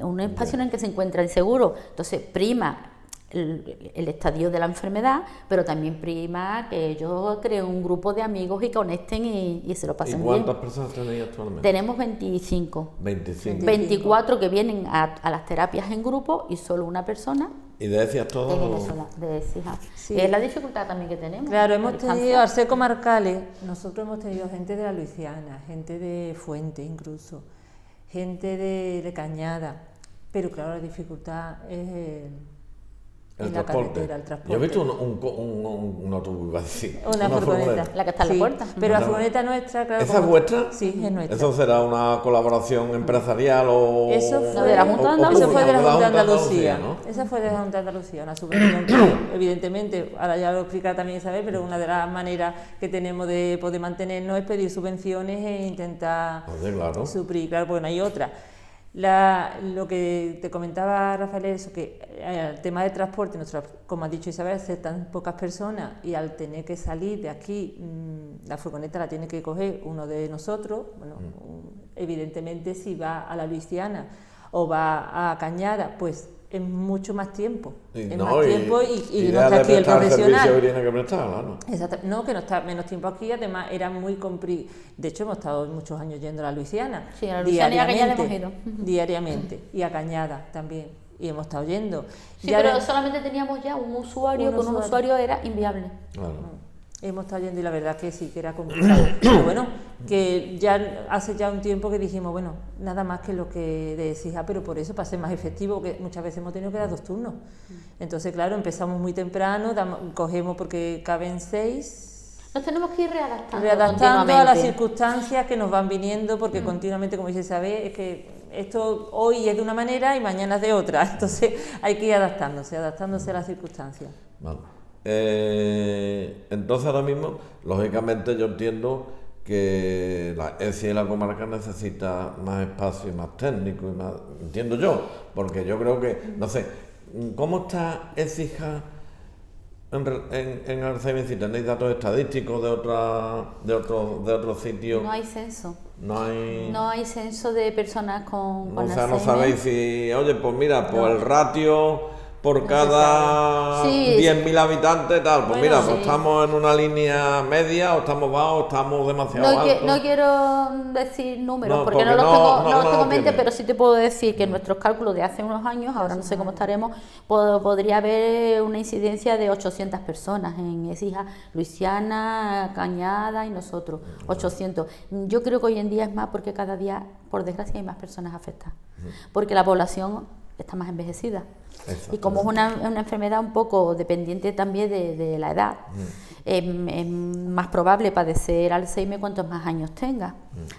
un espacio en el que se encuentran seguros. Entonces, prima el estadio de la enfermedad, pero también prima que ellos creen un grupo de amigos y conecten y se lo pasen bien. ¿Y cuántas personas tenéis actualmente? Tenemos 25. 25. 24 que vienen a las terapias en grupo y solo una persona ¿Y de ECIAS todos? de Venezuela, de Écija. Sí. Es la dificultad también que tenemos. Claro, la hemos distancia. tenido, al ser comarcales, nosotros hemos tenido gente de la Luisiana, gente de Fuente incluso, gente de Cañada, pero claro, la dificultad es El en la transporte. carretera, el transporte. Yo he visto un autobús, iba a decir. Una furgoneta. La que está en la Sí, puerta. pero la No. furgoneta nuestra, claro. ¿Esa es vuestra? Sí, es nuestra. ¿Eso será una colaboración empresarial o...? Eso No, fue de la Junta de Andalucía. eso fue de la Junta de Andalucía. ¿no? Esa fue de la Junta de Andalucía, una subvención que, evidentemente, ahora ya lo explicará también Isabel, pero una de las maneras que tenemos de poder mantenernos es pedir subvenciones e intentar Oye, claro. suplir, claro, porque no hay otra. Lo que te comentaba Rafael es eso, que el tema de transporte, como ha dicho Isabel, ser tan pocas personas y al tener que salir de aquí, la furgoneta la tiene que coger uno de nosotros, bueno, evidentemente si va a la Luisiana o va a Cañada, pues es mucho más tiempo, es más tiempo y no está aquí el profesional. Que tiene que prestar, claro. Exacto. No, que no está menos tiempo aquí, además era muy de hecho hemos estado muchos años yendo a la Luisiana. Sí, a la Luisiana y a Cañada hemos ido. Diariamente, y a Cañada también, y hemos estado yendo. Sí, pero solamente teníamos ya un usuario, con un usuario era inviable. Claro. Hemos estado yendo y la verdad que sí, que era complicado. Pero bueno, que ya hace ya un tiempo que dijimos, bueno, nada más que lo que decís, pero por eso, para ser más efectivo, que muchas veces hemos tenido que dar 2 turnos. Entonces, claro, empezamos muy temprano, cogemos porque caben 6. Nos tenemos que ir readaptando A las continuamente. circunstancias que nos van viniendo, porque continuamente, como dice Isabel, es que esto hoy es de una manera y mañana es de otra. Entonces hay que ir adaptándose a las circunstancias. Vale. Entonces ahora mismo, lógicamente yo entiendo que la ECIA y la comarca necesita más espacio y más técnico, y más, entiendo yo, porque yo creo que, no sé, ¿cómo está ECIJA en Alzheimer? Si tenéis datos estadísticos de otros sitios. No hay censo. No hay censo de personas con o sea, no Alzheimer. sabéis si, oye, pues mira, pues el ratio por cada Sí, 10.000 habitantes, tal, pues Bueno, mira, sí. pues estamos en una línea media, o estamos bajos, o estamos demasiado altos. No quiero decir números No, porque no porque los tengo en mente, tienes. pero sí te puedo decir que en nuestros cálculos de hace unos años, ahora no sé cómo estaremos, podría haber una incidencia de 800 personas en Écija, Luisiana, Cañada y nosotros, 800. Yo creo que hoy en día es más porque cada día, por desgracia, hay más personas afectadas, porque la población está más envejecida. Exacto. Y como es una enfermedad un poco dependiente también de la edad, es más probable padecer Alzheimer cuantos más años tenga.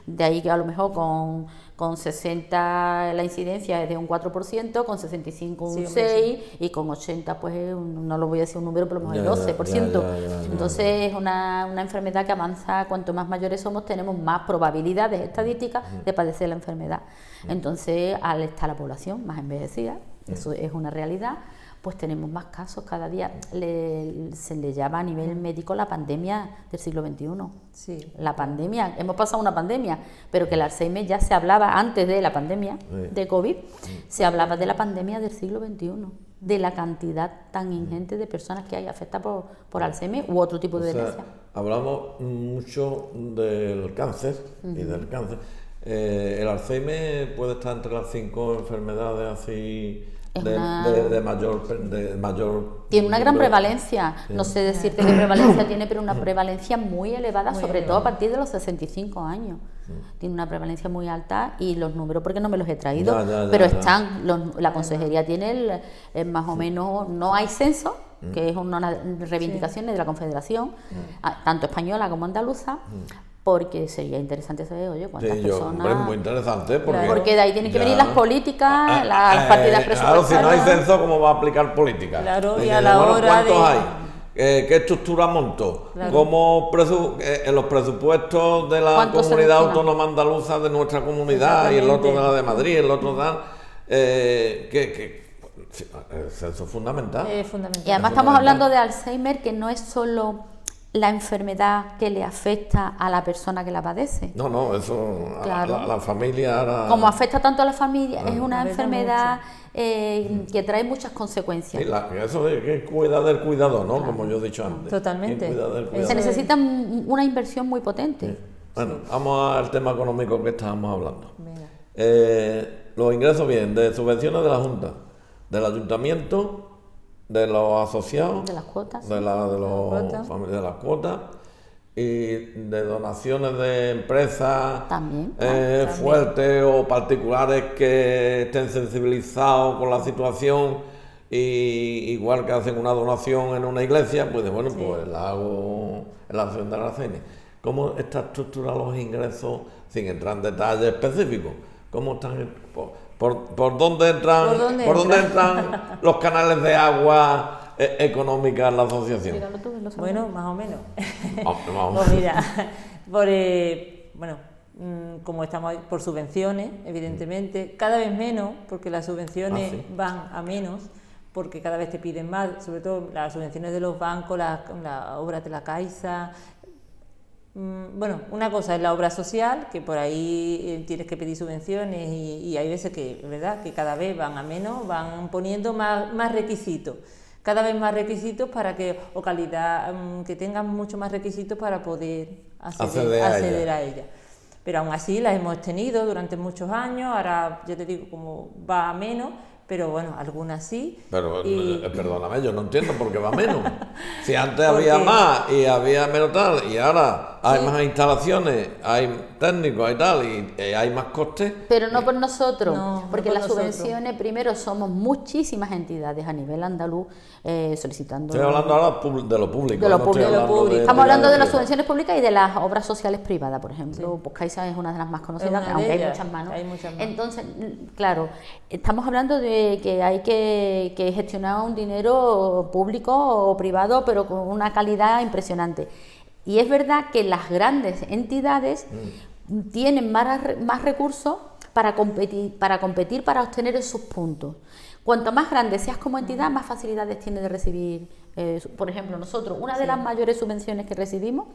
De ahí que a lo mejor con 60 la incidencia es de un 4%, con 65 un Sí, hombre, 6% y con 80 pues no lo voy a decir un número, pero a lo mejor el 12%. Ya. Entonces es una enfermedad que avanza, cuanto más mayores somos tenemos más probabilidades estadísticas de padecer la enfermedad. Entonces al estar la población más envejecida, eso es una realidad, pues tenemos más casos cada día. Se le llama a nivel médico la pandemia del siglo XXI. Sí. La pandemia, hemos pasado una pandemia, pero que el Alzheimer ya se hablaba antes de la pandemia de COVID, se hablaba de la pandemia del siglo XXI, de la cantidad tan ingente de personas que hay afectadas por Alzheimer u otro tipo de demencia. Hablamos mucho del cáncer y del cáncer. El Alzheimer puede estar entre las 5 enfermedades así Es de mayor tiene una gran número. prevalencia, Sí. no sé decirte qué prevalencia tiene, pero una prevalencia muy elevada, Muy sobre elevada. todo a partir de los 65 años. Tiene una prevalencia muy alta y los números, porque no me los he traído, Ya, pero ya. están, la consejería tiene más o menos, no hay censo, que es una reivindicación de la Confederación, tanto española como andaluza, porque sería interesante saber, oye, cuántas Sí, personas... hombre, es muy interesante porque... Porque de ahí tienen que ya. venir las políticas, las partidas Claro, si no hay presupuestarias. censo, ¿cómo va a aplicar política? Claro, y Dice, a la bueno, hora ¿cuántos de- hay? ¿Qué estructura montó? Claro. ¿Cómo en los presupuestos de la ¿Cuánto se comunidad destina? autónoma andaluza de nuestra comunidad y el otro de la de Madrid, el otro tal? El censo es fundamental. Es fundamental. Y además Eso estamos no es hablando de Alzheimer, que no es solo la enfermedad que le afecta a la persona que la padece. No, eso Claro. la familia ahora... Como afecta tanto a la familia, es una Afecta enfermedad que trae muchas consecuencias. Sí, eso es que cuida del cuidador, ¿no? Como yo he dicho antes. Totalmente. Que cuida del Eso Se cuidador. necesita una inversión muy potente. Bueno, vamos al tema económico que estábamos hablando. Venga. Los ingresos vienen de subvenciones de la Junta, del Ayuntamiento, de los asociados, De las cuotas. de las cuotas y de donaciones de empresas También, fuertes o particulares que estén sensibilizados con la situación y igual que hacen una donación en una iglesia, pues bueno, pues la hago en la acción de Aracene. ¿Cómo está estructurado los ingresos, sin entrar en detalles específicos? ¿Cómo están? ¿Por dónde entran? ¿Por dónde entran los canales de agua económica en la asociación? Míralo tú, lo sabes. Bueno, más o menos. Vamos. Pues mira, como estamos ahí, por subvenciones, evidentemente, cada vez menos, porque las subvenciones Sí. van a menos, porque cada vez te piden más, sobre todo las subvenciones de los bancos, las obras de la Caixa. Bueno, una cosa es la obra social, que por ahí tienes que pedir subvenciones y hay veces que, ¿verdad?, que cada vez van a menos, van poniendo más requisitos, cada vez más requisitos para que, o calidad, que tengan mucho más requisitos para poder acceder a ella. Pero aún así las hemos tenido durante muchos años, ahora ya te digo, como va a menos, pero bueno, algunas sí. Pero Y- perdóname, yo no entiendo por qué va menos. Si antes Porque- había más y había menos tal, y ahora hay Sí. más instalaciones, hay técnicos y tal, y hay más costes. Pero no por nosotros, No, no porque por las nosotros. subvenciones, primero, somos muchísimas entidades a nivel andaluz solicitando... Estoy hablando ahora de lo público. De lo no estoy público. hablando de- Estamos hablando de las privado. subvenciones públicas y de las obras sociales privadas, por ejemplo. Pues Caixa es una de las más conocidas, Es una de aunque hay ellas, muchas más, ¿no? hay muchas más. Entonces, claro, estamos hablando de que hay que gestionar un dinero público o privado, pero con una calidad impresionante. Y es verdad que las grandes entidades tienen más recursos para competir, para obtener esos puntos. Cuanto más grande seas como entidad, más facilidades tienes de recibir. Por ejemplo, nosotros, una de las mayores subvenciones que recibimos,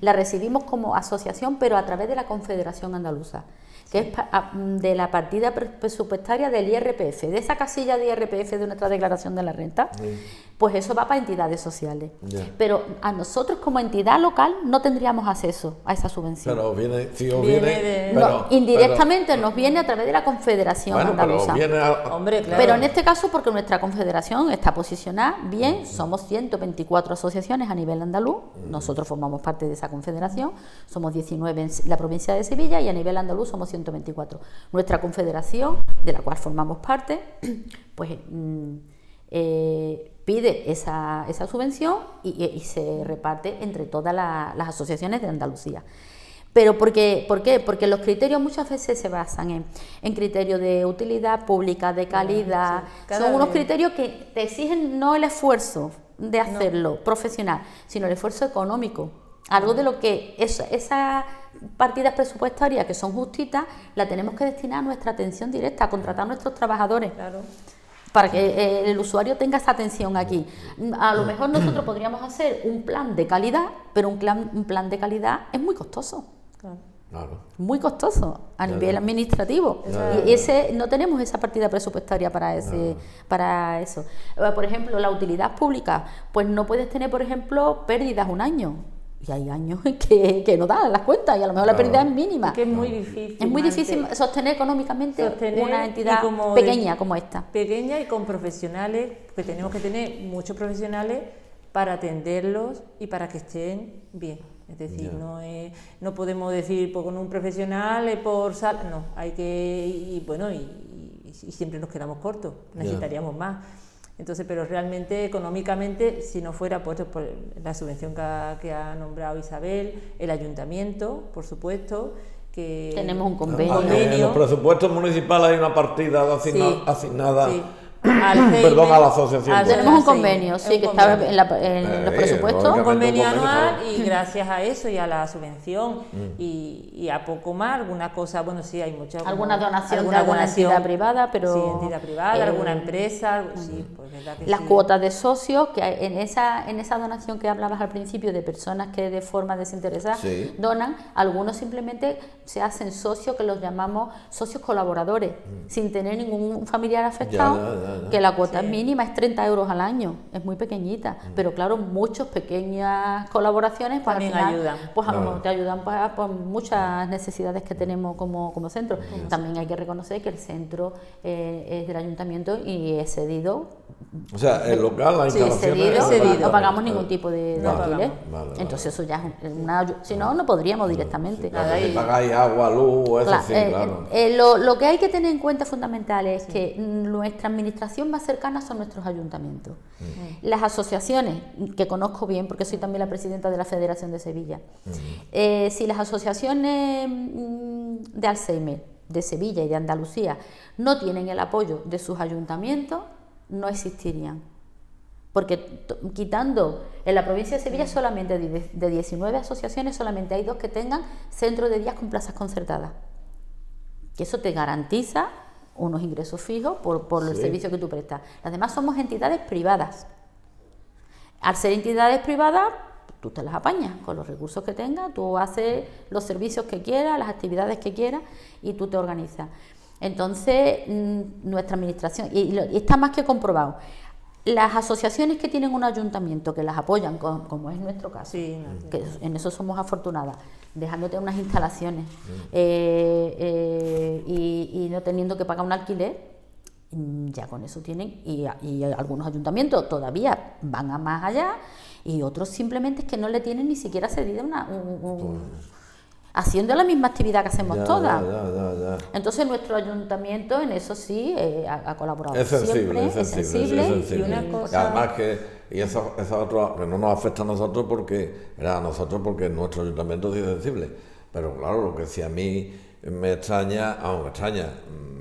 la recibimos como asociación, pero a través de la Confederación Andaluza, que es de la partida presupuestaria del IRPF, de esa casilla de IRPF de nuestra declaración de la renta, pues eso va para entidades sociales. Ya. Pero a nosotros como entidad local no tendríamos acceso a esa subvención. Pero viene, si os Viene viene, de- No, indirectamente nos viene a través de la Confederación Bueno, pero Andaluza. viene Hombre, claro. Pero en este caso, porque nuestra confederación está posicionada bien, somos 124 asociaciones a nivel andaluz, nosotros formamos parte de esa confederación, somos 19 en la provincia de Sevilla y a nivel andaluz somos 124. Nuestra confederación, de la cual formamos parte, pues pide esa subvención y se reparte entre todas las asociaciones de Andalucía. Pero ¿por qué? Porque los criterios muchas veces se basan en criterios de utilidad pública, de calidad. Sí. Cada Son unos vez. criterios que te exigen no el esfuerzo de hacerlo profesional, sino el esfuerzo económico. Algo de lo que esas partidas presupuestarias que son justitas, la tenemos que destinar a nuestra atención directa, a contratar a nuestros trabajadores, Claro. para que el usuario tenga esa atención aquí. A lo mejor nosotros podríamos hacer un plan de calidad, pero un plan de calidad es muy costoso. Claro. Claro. Muy costoso a nivel administrativo. Ya. Y no tenemos esa partida presupuestaria para eso. Por ejemplo, la utilidad pública, pues no puedes tener, por ejemplo, pérdidas un año. Y hay años que no dan las cuentas y a lo mejor la pérdida es mínima. Es que es muy difícil. Es muy difícil sostener económicamente una entidad pequeña como esta. Pequeña y con profesionales, porque tenemos que tener muchos profesionales para atenderlos y para que estén bien. Es decir, no podemos decir pues, con un profesional por sala, no, hay que, y siempre nos quedamos cortos, necesitaríamos más. Entonces, pero realmente económicamente, si no fuera por la subvención que ha nombrado Isabel, el ayuntamiento, por supuesto, que tenemos un convenio. En los presupuestos municipales hay una partida asignada. Sí. A la asociación. Tenemos un convenio, sí, que está en los presupuestos. Un convenio anual y gracias a eso y a la subvención y a poco más, alguna cosa, bueno, sí, hay muchas. Alguna donación de alguna entidad privada, pero... Sí, entidad privada, alguna empresa, sí, pues verdad que las sí. cuotas de socios, que en esa donación que hablabas al principio de personas que de forma desinteresada donan, algunos simplemente se hacen socios, que los llamamos socios colaboradores, sin tener ningún familiar afectado. Que la cuota es mínima, es 30 euros al año, es muy pequeñita, pero claro, muchas pequeñas colaboraciones pues, también al final, ayudan. Pues a lo mejor te ayudan por muchas necesidades que tenemos como centro. También hay que reconocer que el centro es del ayuntamiento y es cedido. O sea, el local, la instalación es cedido. No pagamos Claro. ningún tipo de alquiler. Entonces eso ya es una ayuda. Si no, no podríamos directamente. Si pagáis agua, luz, eso claro. Lo que hay que tener en cuenta fundamental es que nuestra administración más cercana son nuestros ayuntamientos. Las asociaciones, que conozco bien porque soy también la presidenta de la Federación de Sevilla, si las asociaciones de Alzheimer de Sevilla y de Andalucía no tienen el apoyo de sus ayuntamientos, no existirían. Porque quitando en la provincia de Sevilla solamente de 19 asociaciones, solamente hay 2 que tengan centros de días con plazas concertadas. Que eso te garantiza unos ingresos fijos por el servicio que tú prestas. Las demás somos entidades privadas. Al ser entidades privadas, tú te las apañas con los recursos que tengas, tú haces los servicios que quieras, las actividades que quieras y tú te organizas. Entonces, nuestra administración, y está más que comprobado, las asociaciones que tienen un ayuntamiento que las apoyan, como es nuestro caso, que en eso somos afortunadas, dejándote unas instalaciones y no teniendo que pagar un alquiler, ya con eso tienen, y algunos ayuntamientos todavía van a más allá y otros simplemente es que no le tienen ni siquiera cedida haciendo la misma actividad que hacemos todas. Entonces nuestro ayuntamiento en eso sí ha colaborado es sensible. Y una cosa... Además esa otra que no nos afecta a nosotros porque nuestro ayuntamiento sí es sensible. Pero claro, lo que sí a mí me extraña,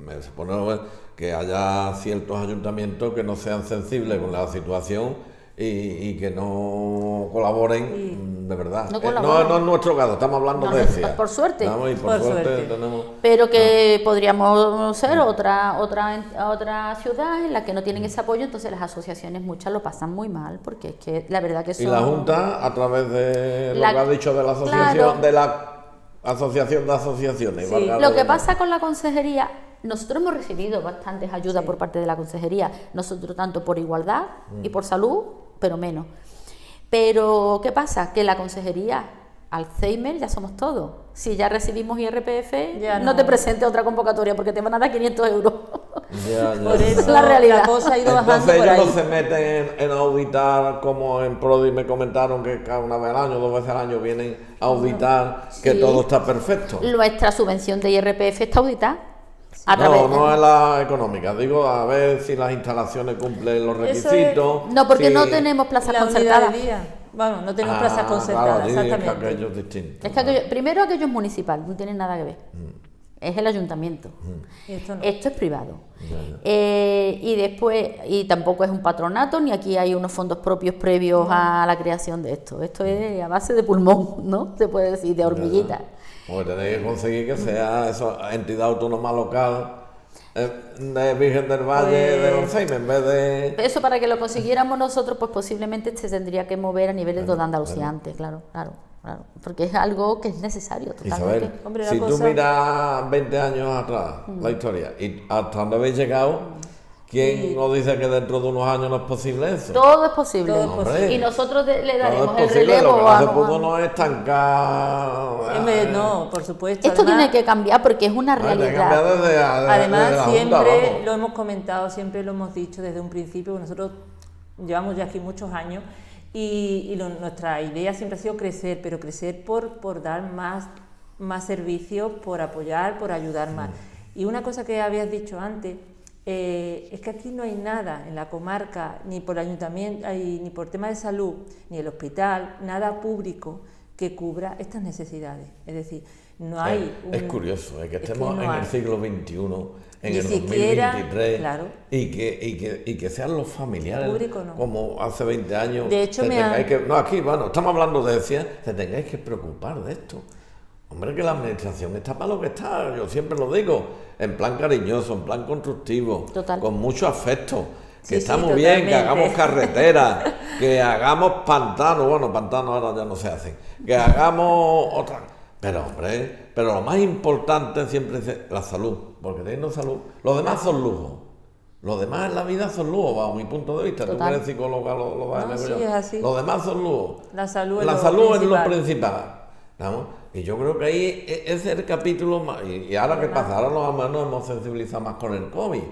me supone que haya ciertos ayuntamientos que no sean sensibles con la situación y que no colaboren de verdad. No es nuestro caso, estamos hablando de ECIA. Por suerte. Por suerte tenemos... Pero que podríamos ser otra ciudad en la que no tienen ese apoyo, entonces las asociaciones muchas lo pasan muy mal, porque es que la verdad que son... Y la Junta, a través de lo que ha dicho de la asociación, de la Asociación de Asociaciones. Sí. Lo que pasa con la consejería... Nosotros hemos recibido bastantes ayudas por parte de la consejería, nosotros tanto por igualdad y por salud, pero menos. Pero, ¿qué pasa? Que la consejería, Alzheimer, ya somos todos. Si ya recibimos IRPF, no te presentes otra convocatoria porque te van a dar 500 euros. Por eso es la realidad. La cosa ha ido bajando. Entonces por ellos ahí. no se meten en auditar, como en Prodi me comentaron que cada una vez al año, 2 veces al año vienen a auditar que todo está perfecto. Nuestra subvención de IRPF está auditada. No es la económica, digo a ver si las instalaciones cumplen los requisitos. No, porque no tenemos plazas concertadas. Bueno, no tenemos plazas concertadas, claro, exactamente. Es que aquello es distinto. Es que primero aquello es municipal, no tiene nada que ver. Es el ayuntamiento. Esto es privado. Y después, y tampoco es un patronato, ni aquí hay unos fondos propios previos a la creación de esto. Esto es a base de pulmón, ¿no? Se puede decir, de hormiguita. Pues tenéis que conseguir que sea esa entidad autónoma local de Virgen del Valle de Alzheimer, en vez de... Eso para que lo consiguiéramos nosotros, pues posiblemente se tendría que mover a nivel de toda Andalucía antes, claro. Porque es algo que es necesario totalmente. Isabel, si tú miras 20 años atrás la historia y hasta donde habéis llegado, ¿Quién nos dice que dentro de unos años no es posible eso? Todo es posible. Todo es posible. Y nosotros le daremos Todo es el posible, relevo lo que no se a pudo no es estancar. No, por supuesto. Esto Además, tiene que cambiar porque es una Hay que realidad. cambiar desde la Además, Junta, siempre vamos. lo hemos comentado, siempre lo hemos dicho desde un principio, que nosotros llevamos ya aquí muchos años y nuestra idea siempre ha sido crecer, pero crecer por dar más servicios, por apoyar, por ayudar más. Y una cosa que habías dicho antes, es que aquí no hay nada en la comarca, ni por ayuntamiento, ni por tema de salud, ni el hospital, nada público que cubra estas necesidades. Es decir, no hay... Es curioso, que estemos no en hay. el siglo XXI, en Ni el siquiera, 2023, claro. y que sean los familiares, Público no. como hace 20 años. De hecho, no, aquí, bueno, estamos hablando de decía, te tengáis que preocupar de esto. Hombre, que la administración está para lo que está, yo siempre lo digo, en plan cariñoso, en plan constructivo, Total. con mucho afecto. Que Sí, está sí, muy bien, que totalmente. hagamos carreteras, que hagamos pantanos, bueno, pantanos ahora ya no se hacen, que hagamos otra. Pero hombre, pero lo más importante siempre es la salud, porque teniendo salud, los demás son lujos. Los demás en la vida son lujos, bajo mi punto de vista. Tú que Total. eres psicóloga, lo vas a No, ver sí, yo. es así. Los demás son lujos. La salud es La lo salud es lo principal. principal. ¿Vamos? Y yo creo que ahí ese es el capítulo más. Y ahora que pasa, ahora nos hemos sensibilizado más con el COVID.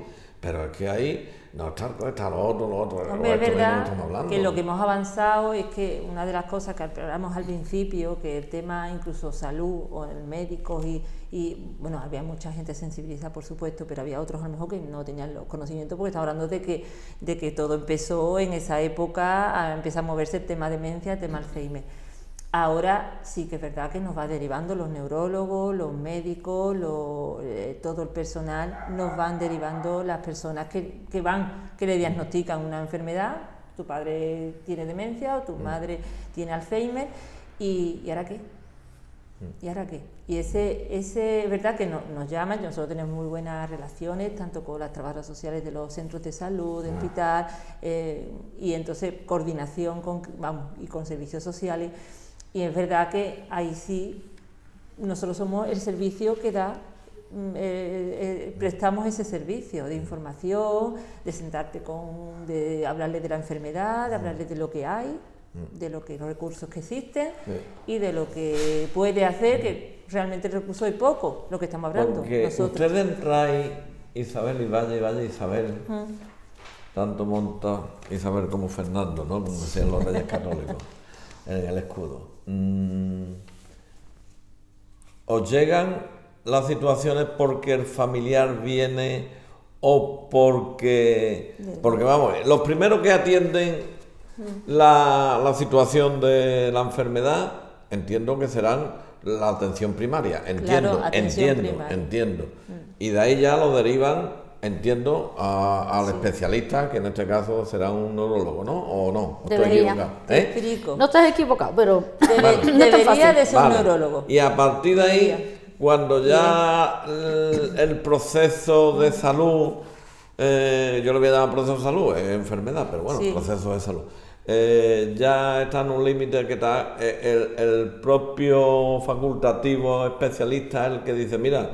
Pero es que ahí no está lo otro. Hombre, esto es que no verdad estamos hablando. que lo que hemos avanzado es que una de las cosas que hablamos al principio, que el tema incluso salud o el médicos y bueno, había mucha gente sensibilizada, por supuesto, pero había otros a lo mejor que no tenían los conocimientos, porque estamos hablando de que todo empezó en esa época, empieza a moverse el tema demencia, el tema Alzheimer. Ahora sí que es verdad que nos va derivando los neurólogos, los médicos, todo el personal, nos van derivando las personas que le diagnostican una enfermedad. Tu padre tiene demencia o tu madre tiene Alzheimer, ¿y ahora qué? ¿Y ahora qué? Y ese es verdad que nos llaman, nosotros tenemos muy buenas relaciones, tanto con las trabajadoras sociales de los centros de salud, de hospital, y entonces coordinación y con servicios sociales. Y es verdad que ahí sí, nosotros somos el servicio que prestamos ese servicio de información, de sentarte de hablarles de la enfermedad, de hablarles de lo que hay, de los recursos que existen y de lo que puede hacer, que realmente el recurso es poco, lo que estamos hablando. Porque nosotros. ustedes entráis, Isabel y vaya Isabel, tanto monta Isabel como Fernando, ¿no? Como decían los reyes católicos en el escudo. ¿Os llegan las situaciones porque el familiar viene o porque vamos, los primeros que atienden la situación de la enfermedad, entiendo que serán la atención primaria, Claro, atención primaria. entiendo. Y de ahí ya lo derivan, entiendo, al especialista, que en este caso será un neurólogo, ¿no? ¿O no? ¿Estoy Debería. equivocado? Te explico. No estás equivocado, pero Debería de ser un Vale. neurólogo. Y a partir de ahí, cuando ya el proceso de salud, yo le voy a llamar proceso de salud, es enfermedad, pero bueno, Sí. proceso de salud, ya está en un límite que está el propio facultativo especialista, el que dice, mira,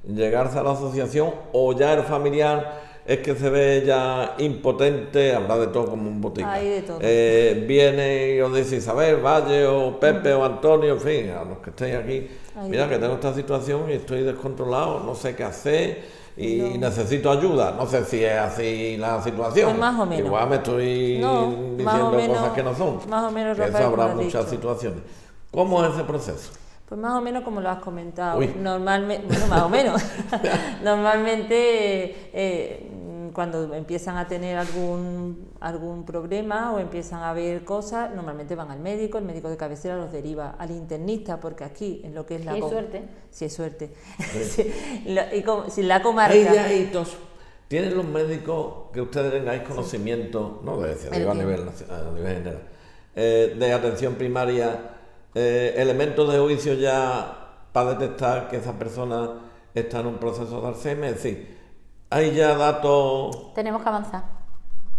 llegarse a la asociación, o ya el familiar es que se ve ya impotente, habrá de todo como un botica. Hay de todo. Viene y os dice Isabel, Valle o Pepe o Antonio, en fin, a los que estéis aquí, Hay mira de que tengo esta situación y estoy descontrolado, no sé qué hacer y necesito ayuda. No sé si es así la situación. Pues más o menos. Igual me estoy No, más diciendo o menos, cosas que no son. más o menos, Que eso Rafael, habrá como has muchas dicho. situaciones. ¿Cómo es ese proceso? Pues más o menos como lo has comentado. Uy. Normalmente, bueno, más o menos. Normalmente, cuando empiezan a tener algún problema o empiezan a ver cosas, normalmente van al médico, el médico de cabecera los deriva al internista, porque aquí, en lo que es la... Si hay suerte. Si hay suerte. Si la comarca... Hay ya hitos. ¿Tienen los médicos que ustedes tengáis conocimiento, no de decir, digo a nivel general, de atención primaria, elementos de juicio ya para detectar que esa persona está en un proceso de Alzheimer? Es decir, hay ya datos, tenemos que avanzar.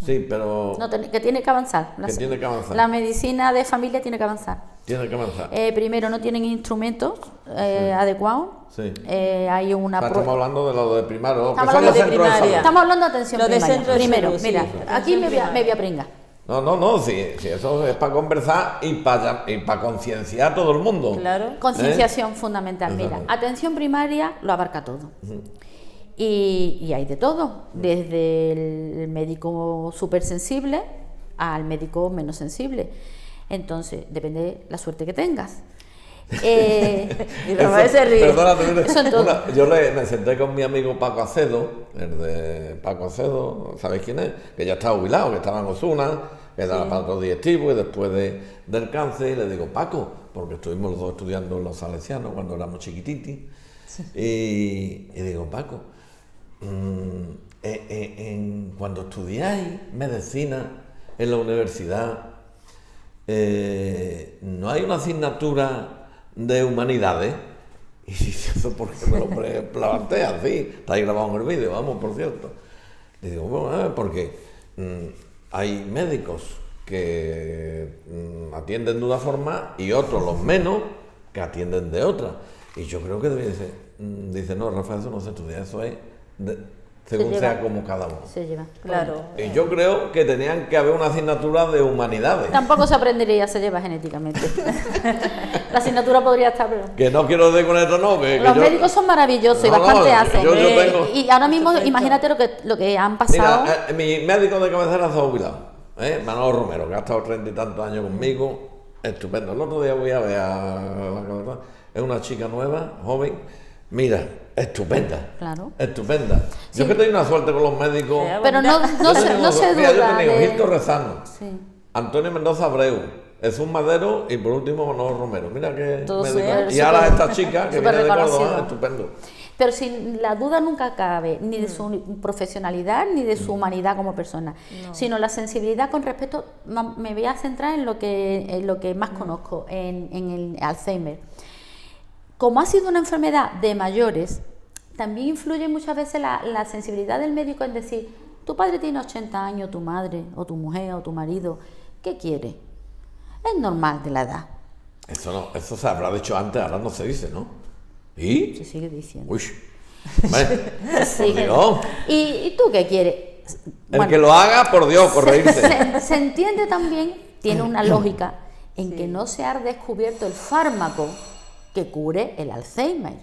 sí, pero Que tiene que avanzar. que tiene que avanzar. La medicina de familia tiene que avanzar. Tiene que avanzar. Primero, no tienen instrumentos adecuados. Sí. Hay una O sea, estamos hablando de lo de primario, que Estamos son los hablando de centros de salud. primaria. Estamos hablando de atención Lo de primaria. centro de Primero, salud, sí, mira, sí. aquí me voy a Primaria. pringar. No, sí, eso es para conversar y para concienciar a todo el mundo. Claro. Concienciación fundamental. Mira, Exacto. atención primaria lo abarca todo. Y hay de todo, desde el médico súper sensible al médico menos sensible. Entonces, depende de la suerte que tengas. Y Rafael se ríe. Perdónate, Eso en todo. yo me senté con mi amigo Paco Acedo, el de Paco Acedo, ¿sabéis quién es? Que ya está jubilado, que estaba en Osuna, que era aparato digestivo y después del cáncer, y le digo, Paco, porque estuvimos los dos estudiando en los salesianos cuando éramos chiquititis, y digo, Paco, cuando estudiáis medicina en la universidad, no hay una asignatura de humanidades. Y dice, eso porque me lo plantea así, está ahí grabado en el vídeo, vamos, por cierto. Le digo, bueno, porque hay médicos que atienden de una forma y otros, los menos, que atienden de otra. Y yo creo que debe ser, dice, no, Rafa, eso no se estudia, eso es según lleva. sea como cada uno. Se lleva. Claro. Y yo creo que tenían que haber una asignatura de humanidades. Tampoco se aprendería, se lleva genéticamente. La asignatura podría estar, pero... Que no quiero decir con esto, no. Que Los yo- médicos son maravillosos y No, bastante no, hacen. yo tengo- Y ahora mismo, imagínate lo que han pasado. Mira, mi médico de cabecera se ha jubilado, Manolo Romero, que ha estado 30 y tantos años conmigo, estupendo. El otro día voy a ver es una chica nueva, joven, mira, estupenda, Claro. estupenda. Sí. Yo es que tengo una suerte con los médicos. Sí, Pero no Yo se, tengo- no se mira, duda yo tengo de... Gilto Rezano, Sí. Antonio Mendoza Abreu, Jesús Madero y por último Manolo Romero. Mira qué Todos médico. súper- Y ahora súper- esta chica que súper viene de Córdoba, reconocido. estupendo. Pero sin la duda nunca cabe, ni de su profesionalidad, ni de su humanidad como persona, sino la sensibilidad con respecto, me voy a centrar en lo que más conozco, en el Alzheimer. Como ha sido una enfermedad de mayores, también influye muchas veces la sensibilidad del médico en decir, tu padre tiene 80 años, tu madre, o tu mujer, o tu marido, ¿qué quiere? Es normal de la edad. Eso se habrá dicho antes, ahora no se dice, ¿no? ¿Y? Se sigue diciendo. Uy. Bueno, Sí. por Dios. ¿Y tú qué quieres? El Bueno, que lo haga, por Dios, por reírse. se entiende también, tiene una lógica, en que no se ha descubierto el fármaco que cure el Alzheimer.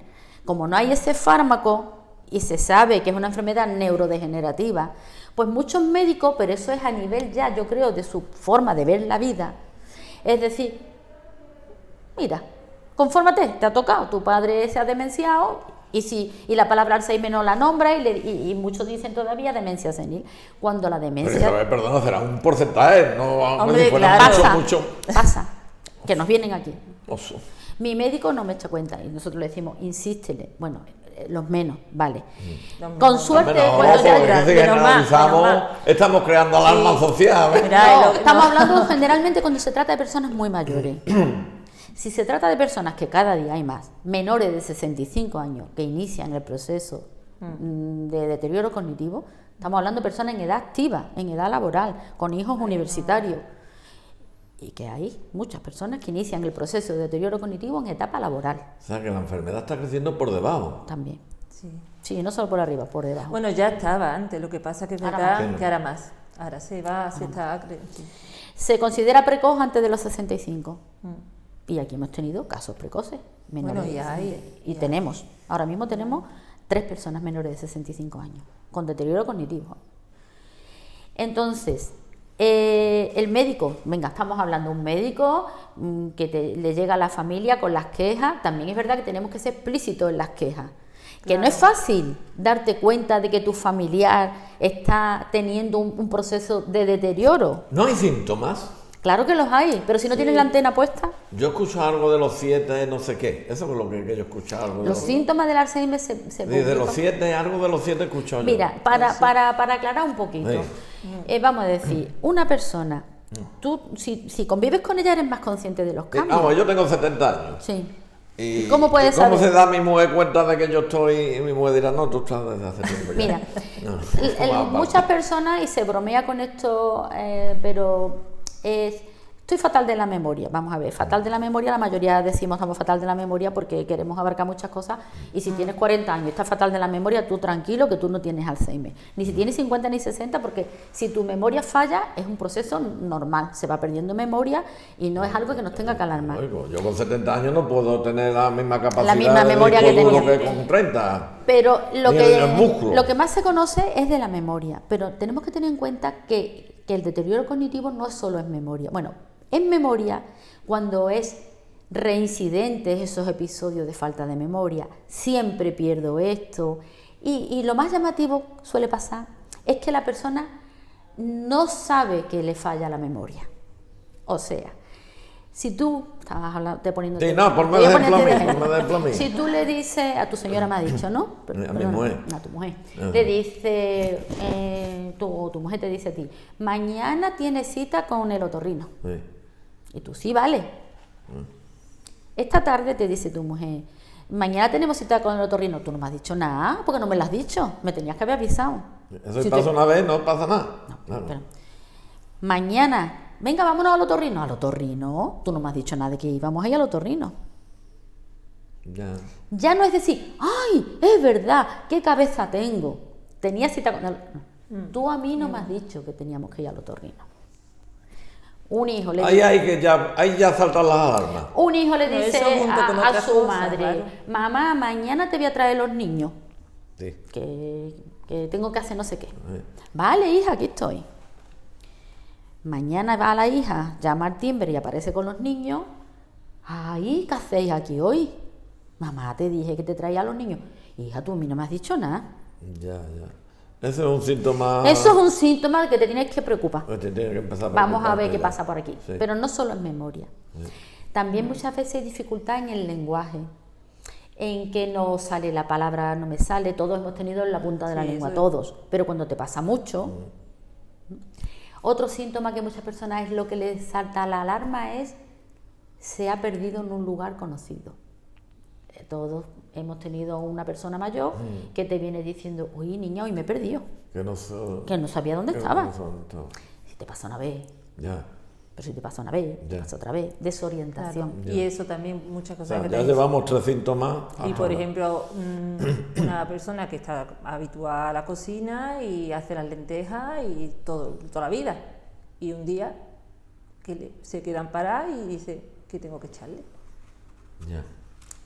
Como no hay ese fármaco y se sabe que es una enfermedad neurodegenerativa, pues muchos médicos, pero eso es a nivel ya, yo creo, de su forma de ver la vida, es decir, mira, confórmate, te ha tocado, tu padre se ha demenciado y la palabra Alzheimer no la nombra y muchos dicen todavía demencia senil, cuando la Pero demencia... eso, perdona, será un porcentaje, no Hombre, si fuera claro. mucho. Pasa, que nos vienen aquí. Oso. Mi médico no me echa cuenta y nosotros le decimos, insístele, bueno, los menos, vale. Los Con menos. suerte, Menos, cuando ya- porque si menos mal, generalizamos, menos mal. estamos creando alarma social. Mira, No, lo- estamos no. hablando generalmente cuando se trata de personas muy mayores. Si se trata de personas, que cada día hay más, menores de 65 años, que inician el proceso de deterioro cognitivo, estamos hablando de personas en edad activa, en edad laboral, con hijos universitarios. Y que hay muchas personas que inician el proceso de deterioro cognitivo en etapa laboral O sea, que la enfermedad está creciendo por debajo. también. Sí. Sí, no solo por arriba, por debajo. Bueno, ya estaba antes, lo que pasa que es Ahora verdad más. que ahora más. Ahora se va, se está... sí. Se considera precoz antes de los 65. Y aquí hemos tenido casos precoces. Menores Bueno, y de hay, 60. Y tenemos, ahora mismo tenemos 3 personas menores de 65 años con deterioro cognitivo. Entonces, el médico, venga, estamos hablando de un médico que le llega a la familia con las quejas. También es verdad que tenemos que ser explícitos en las quejas. Que no es fácil darte cuenta de que tu familiar está teniendo un proceso de deterioro. ¿No hay síntomas? Claro que los hay, pero si no tienes la antena puesta, Yo escucho algo de los 7, no sé qué. Eso es lo que yo escucho. Algo de los síntomas del Alzheimer se de los publican. 7, algo de los 7 he escuchado yo. Mira, para aclarar un poquito, Sí. vamos a decir, una persona, tú si convives con ella eres más consciente de los cambios. Vamos, yo tengo 70 años. Sí. ¿Y ¿Cómo puedes ¿Cómo saber? se da mi mujer cuenta de que yo estoy? Y mi mujer dirá, no, tú estás desde hace tiempo ya. Mira, No, muchas personas, y se bromea con esto, pero estoy fatal de la memoria. Vamos a ver, fatal de la memoria, la mayoría decimos estamos fatal de la memoria porque queremos abarcar muchas cosas, y si tienes 40 años y estás fatal de la memoria, tú tranquilo que tú no tienes Alzheimer. Ni si tienes 50 ni 60, porque si tu memoria falla es un proceso normal, se va perdiendo memoria y no es algo que nos tenga que alarmar. Oigo, yo con 70 años no puedo tener la misma capacidad La misma memoria de que disco duro tenía. que con 30. Pero Ni el músculo. lo que más se conoce es de la memoria, pero tenemos que tener en cuenta que el deterioro cognitivo no es solo en memoria. Bueno, en memoria, cuando es reincidentes esos episodios de falta de memoria, siempre pierdo esto, y lo más llamativo suele pasar es que la persona no sabe que le falla la memoria. O sea, si tú estabas hablando, te poniendo... Sí, no, ponme de ejemplo a mí. Si tú le dices, a tu señora me ha dicho, ¿no? A mi mujer. A tu mujer. Ajá. Le dice, tu mujer te dice a ti, mañana tienes cita con el otorrino. Sí. Y tú, sí, vale. Esta tarde te dice tu mujer, mañana tenemos cita con el otorrino. Tú no me has dicho nada, porque no me lo has dicho. Me tenías que haber avisado. Eso Si pasa te- una vez, no pasa nada. No, Claro. pero- mañana, venga, vámonos al otorrino. ¿Al otorrino? Tú no me has dicho nada de que íbamos a ir al otorrino. Ya. Ya no es decir, ¡ay, es verdad! ¡Qué cabeza tengo! Tenía cita con el... No. Tú a mí no me has dicho que teníamos que ir al otorrino. Un hijo le Ahí ya saltan las alarmas. Un hijo le Pero dice eso junto con a otras su cosas, madre, claro. mamá, mañana te voy a traer los niños, Sí. que tengo que hacer no sé qué. Vale, hija, aquí estoy. Mañana va la hija, llama al timbre y aparece con los niños. Ay, ¿qué hacéis aquí hoy? Mamá, te dije que te traía a los niños. Hija, tú a mí no me has dicho nada. Ya. Eso es un síntoma. Eso es un síntoma que te tienes que preocupar. Que te tiene que empezar a Vamos a preocuparte ver qué ya. pasa por aquí. Sí. Pero no solo en memoria. También muchas veces hay dificultad en el lenguaje, en que no sale la palabra, no me sale. Todos hemos tenido en la punta de la Sí, lengua, eso es. todos. Pero cuando te pasa mucho. Otro síntoma que muchas personas es lo que les salta la alarma es se ha perdido en un lugar conocido. Todos hemos tenido una persona mayor que te viene diciendo, oye niña, hoy me he perdido, Que no sé. que no sabía dónde que estaba. no sé dónde estaba. Si te pasa una vez, Ya. pero si te pasa una vez, te Ya. pasa otra vez, desorientación. Claro. Y eso también, muchas O cosas sea, que ya te llevamos 3 síntomas. Y por Ajá. ejemplo, una persona que está habituada a la cocina y hace las lentejas y toda la vida. Y un día se quedan paradas y dice, ¿qué tengo que echarle? Ya.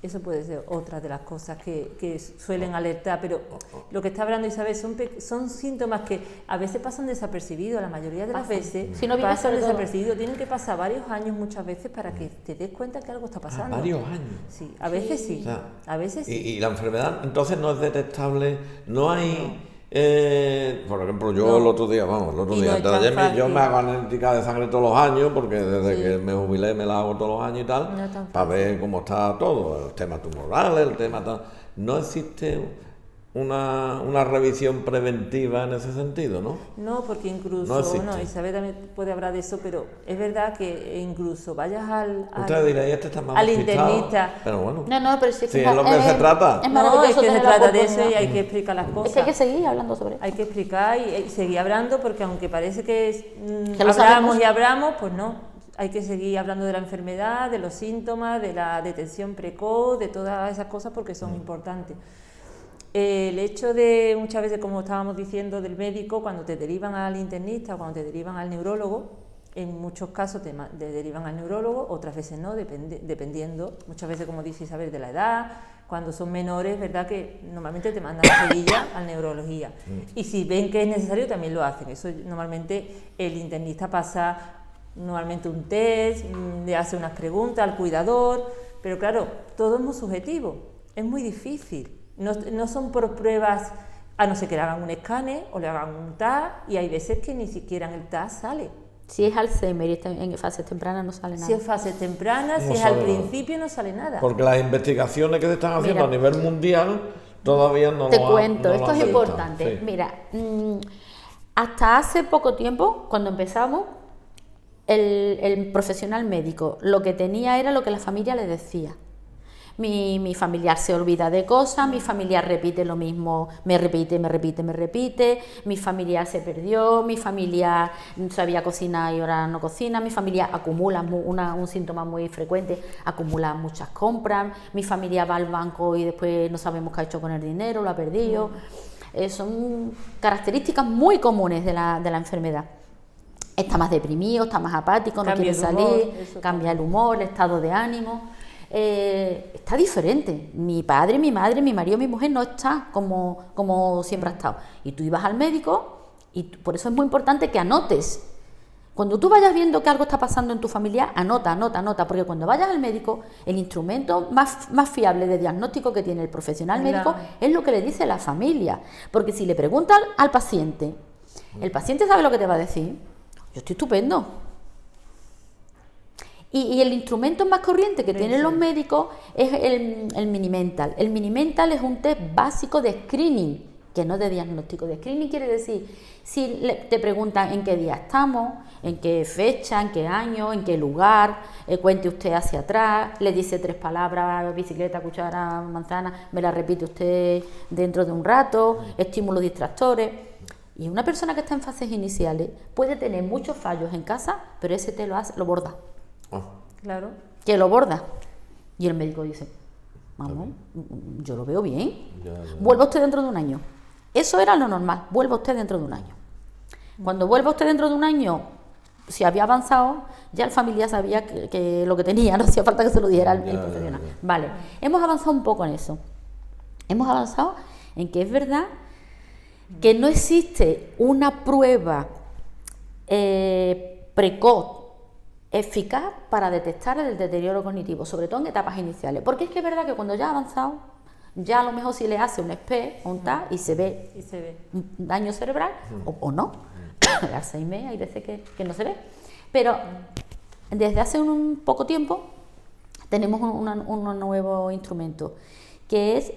Eso puede ser otra de las cosas que suelen alertar, pero lo que está hablando Isabel son síntomas que a veces pasan desapercibidos, la mayoría de las veces Si no vives pasan sobre todo. desapercibidos, tienen que pasar varios años muchas veces para que te des cuenta que algo está pasando. Varios años. Sí, a veces sí, O sea, a veces sí. Y la enfermedad entonces no es detectable, no hay... por ejemplo, yo No. el otro día, Y no es antes de tan ayer, yo fácil. me hago analítica de sangre todos los años, porque desde Sí. que me jubilé me la hago todos los años y tal, No es tan para ver cómo está todo, el tema tumoral, el tema tal. No existe una revisión preventiva en ese sentido, ¿no? No, porque incluso, No existe. bueno, Isabel también puede hablar de eso, pero es verdad que incluso vayas al Usted dirá, este está más al despistado", internista. pero bueno, No, pero sí, Sí, es lo que se trata. Es No, maravilloso es que se tener la trata de eso y oportunidad. hay que explicar las cosas. Es que hay que seguir hablando sobre eso. Hay que explicar y seguir hablando, porque aunque parece que Que lo hablamos sabemos. y hablamos, pues no. Hay que seguir hablando de la enfermedad, de los síntomas, de la detección precoz, de todas esas cosas, porque son importantes. El hecho de, muchas veces, como estábamos diciendo, del médico, cuando te derivan al internista o cuando te derivan al neurólogo, en muchos casos te derivan al neurólogo, otras veces no, dependiendo, muchas veces, como dice Isabel, de la edad. Cuando son menores, verdad que normalmente te mandan seguilla a neurología. Y si ven que es necesario, también lo hacen. Eso normalmente el internista pasa normalmente un test, le hace unas preguntas al cuidador, pero claro, todo es muy subjetivo, es muy difícil. No son por pruebas, a no ser que le hagan un escáner o le hagan un TAC, y hay veces que ni siquiera en el TAC sale. Si es Alzheimer y está en fases tempranas no sale nada. Si es fase temprana, No si es al sale nada. principio, no sale nada. porque las investigaciones que se están haciendo Mira. a nivel mundial todavía no Te lo han- cuento, no lo esto han es detectado. importante. Sí. Mira, hasta hace poco tiempo, cuando empezamos, el profesional médico lo que tenía era lo que la familia le decía. Mi familiar se olvida de cosas, mi familiar repite lo mismo, me repite, mi familiar se perdió, mi familiar sabía cocinar y ahora no cocina, mi familiar acumula un síntoma muy frecuente, acumula muchas compras, mi familiar va al banco y después no sabemos qué ha hecho con el dinero, lo ha perdido. Son características muy comunes de la enfermedad. Está más deprimido, está más apático, no quiere salir, cambia el humor, el estado de ánimo. Está diferente. Mi padre, mi madre, mi marido, mi mujer no está como siempre ha estado. Y tú ibas al médico y por eso es muy importante que anotes. Cuando tú vayas viendo que algo está pasando en tu familia, anota, porque cuando vayas al médico, el instrumento más fiable de diagnóstico que tiene el profesional médico es lo que le dice la familia. Porque si le preguntas al paciente, el paciente sabe lo que te va a decir. Yo estoy estupendo. Y el instrumento más corriente que tienen los médicos es el Mini-Mental. El Mini-Mental es un test básico de screening, que no de diagnóstico. De screening quiere decir, si te preguntan en qué día estamos, en qué fecha, en qué año, en qué lugar, cuente usted hacia atrás, le dice 3 palabras, bicicleta, cuchara, manzana, me la repite usted dentro de un rato, estímulos distractores. Y una persona que está en fases iniciales puede tener muchos fallos en casa, pero ese test lo borda. Claro. Que lo borda. Y el médico dice, vamos, yo lo veo bien. Vuelva usted dentro de un año. Eso era lo normal, vuelva usted dentro de un año. Cuando vuelva usted dentro de un año, si había avanzado, ya el familiar sabía que lo que tenía, no hacía falta que se lo dijera el profesional. Vale, hemos avanzado un poco en eso. Hemos avanzado en que es verdad que no existe una prueba precoz eficaz para detectar el deterioro cognitivo, sobre todo en etapas iniciales, porque es que es verdad que cuando ya ha avanzado, ya a lo mejor si le hace un SPECT o un TAC y se ve un daño cerebral o no, el Alzheimer hay veces que no se ve, pero desde hace un poco tiempo tenemos un nuevo instrumento que es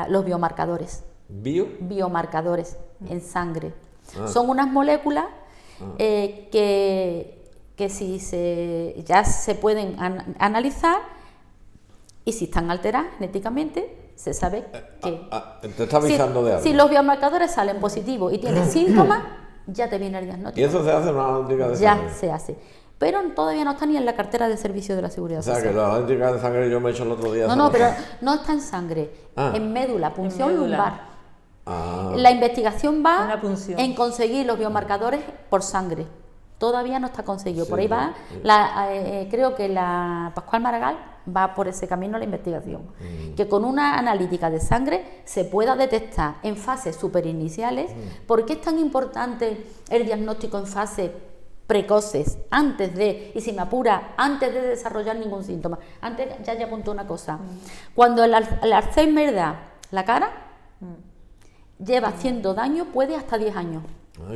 los biomarcadores. Biomarcadores en sangre. Son unas moléculas que si ya se pueden analizar y si están alteradas genéticamente, se sabe que... te está avisando de algo. Si los biomarcadores salen positivos y tienes síntomas, ya te viene el diagnóstico. ¿Y eso se hace en una analítica de sangre? Ya se hace. Pero todavía no está ni en la cartera de servicio de la Seguridad Social. O sea, que la analítica de sangre yo me he hecho el otro día. No, pero no está en sangre, en médula, punción lumbar. La investigación va en conseguir los biomarcadores por sangre. Todavía no está conseguido. Por ahí va, creo que la Pascual Maragall va por ese camino la investigación. Que con una analítica de sangre se pueda detectar en fases superiniciales. ¿Por qué es tan importante el diagnóstico en fases precoces, antes de, y si me apura, antes de desarrollar ningún síntoma? Antes ya apuntó una cosa. Cuando el Alzheimer da la cara, lleva haciendo daño, puede hasta 10 años.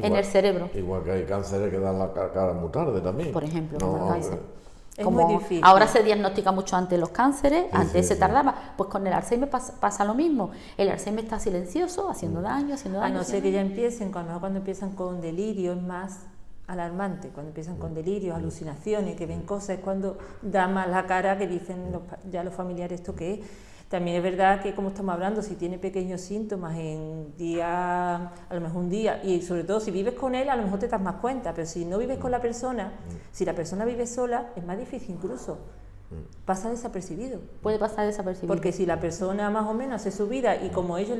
En el cerebro. Igual que hay cánceres que dan la cara muy tarde también. Por ejemplo, como el cáncer. Es muy difícil. Ahora se diagnostica mucho antes los cánceres, antes se tardaba. Pues con el Alzheimer pasa lo mismo. El Alzheimer está silencioso, haciendo daño. A no ser que ya empiecen, cuando empiezan con delirio es más alarmante. Cuando empiezan con delirios, alucinaciones, que ven cosas, es cuando da más la cara, que dicen ya los familiares esto que es. También es verdad que, como estamos hablando, si tiene pequeños síntomas en día, a lo mejor un día, y sobre todo si vives con él, a lo mejor te das más cuenta, pero si no vives con la persona, si la persona vive sola, es más difícil incluso. Pasa desapercibido. Puede pasar desapercibido. Porque si la persona más o menos hace su vida y como ellos,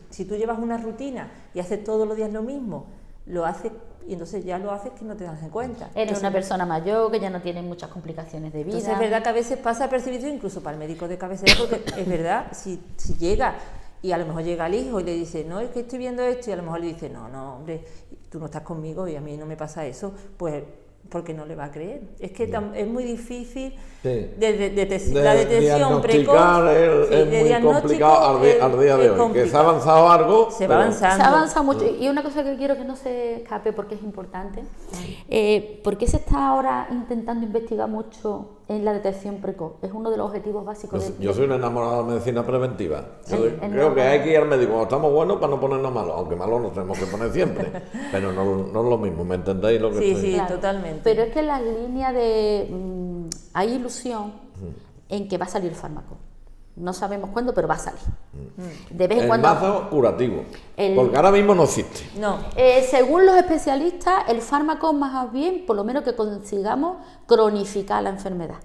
si tú llevas una rutina y haces todos los días lo mismo, lo hace y entonces ya lo haces que no te das cuenta. Eres una persona mayor que ya no tiene muchas complicaciones de vida. Entonces es verdad que a veces pasa apercibido incluso para el médico de cabecera, porque es verdad, si llega y a lo mejor llega el hijo y le dice, no, es que estoy viendo esto, y a lo mejor le dice, no, hombre, tú no estás conmigo y a mí no me pasa eso, pues porque no le va a creer. Es que es muy difícil la detección precoz. Es muy complicado al día de hoy. Que se ha avanzado algo. Se va avanzando. Se ha avanzado mucho. Y una cosa que quiero que no se escape porque es importante. ¿Por qué se está ahora intentando investigar mucho en la detección precoz? Es uno de los objetivos básicos. Yo soy un enamorado de la medicina preventiva. Creo que hay que ir al médico cuando estamos buenos para no ponernos malos, aunque malos nos tenemos que poner siempre. Pero no es lo mismo, ¿me entendéis lo que estoy diciendo? Sí, claro. Totalmente. Pero es que las líneas de... hay ilusión en que va a salir el fármaco. No sabemos cuándo, pero va a salir. De vez en El cuando. mazo curativo, El- porque ahora mismo no existe. No, Según los especialistas, el fármaco más bien, por lo menos que consigamos cronificar la enfermedad.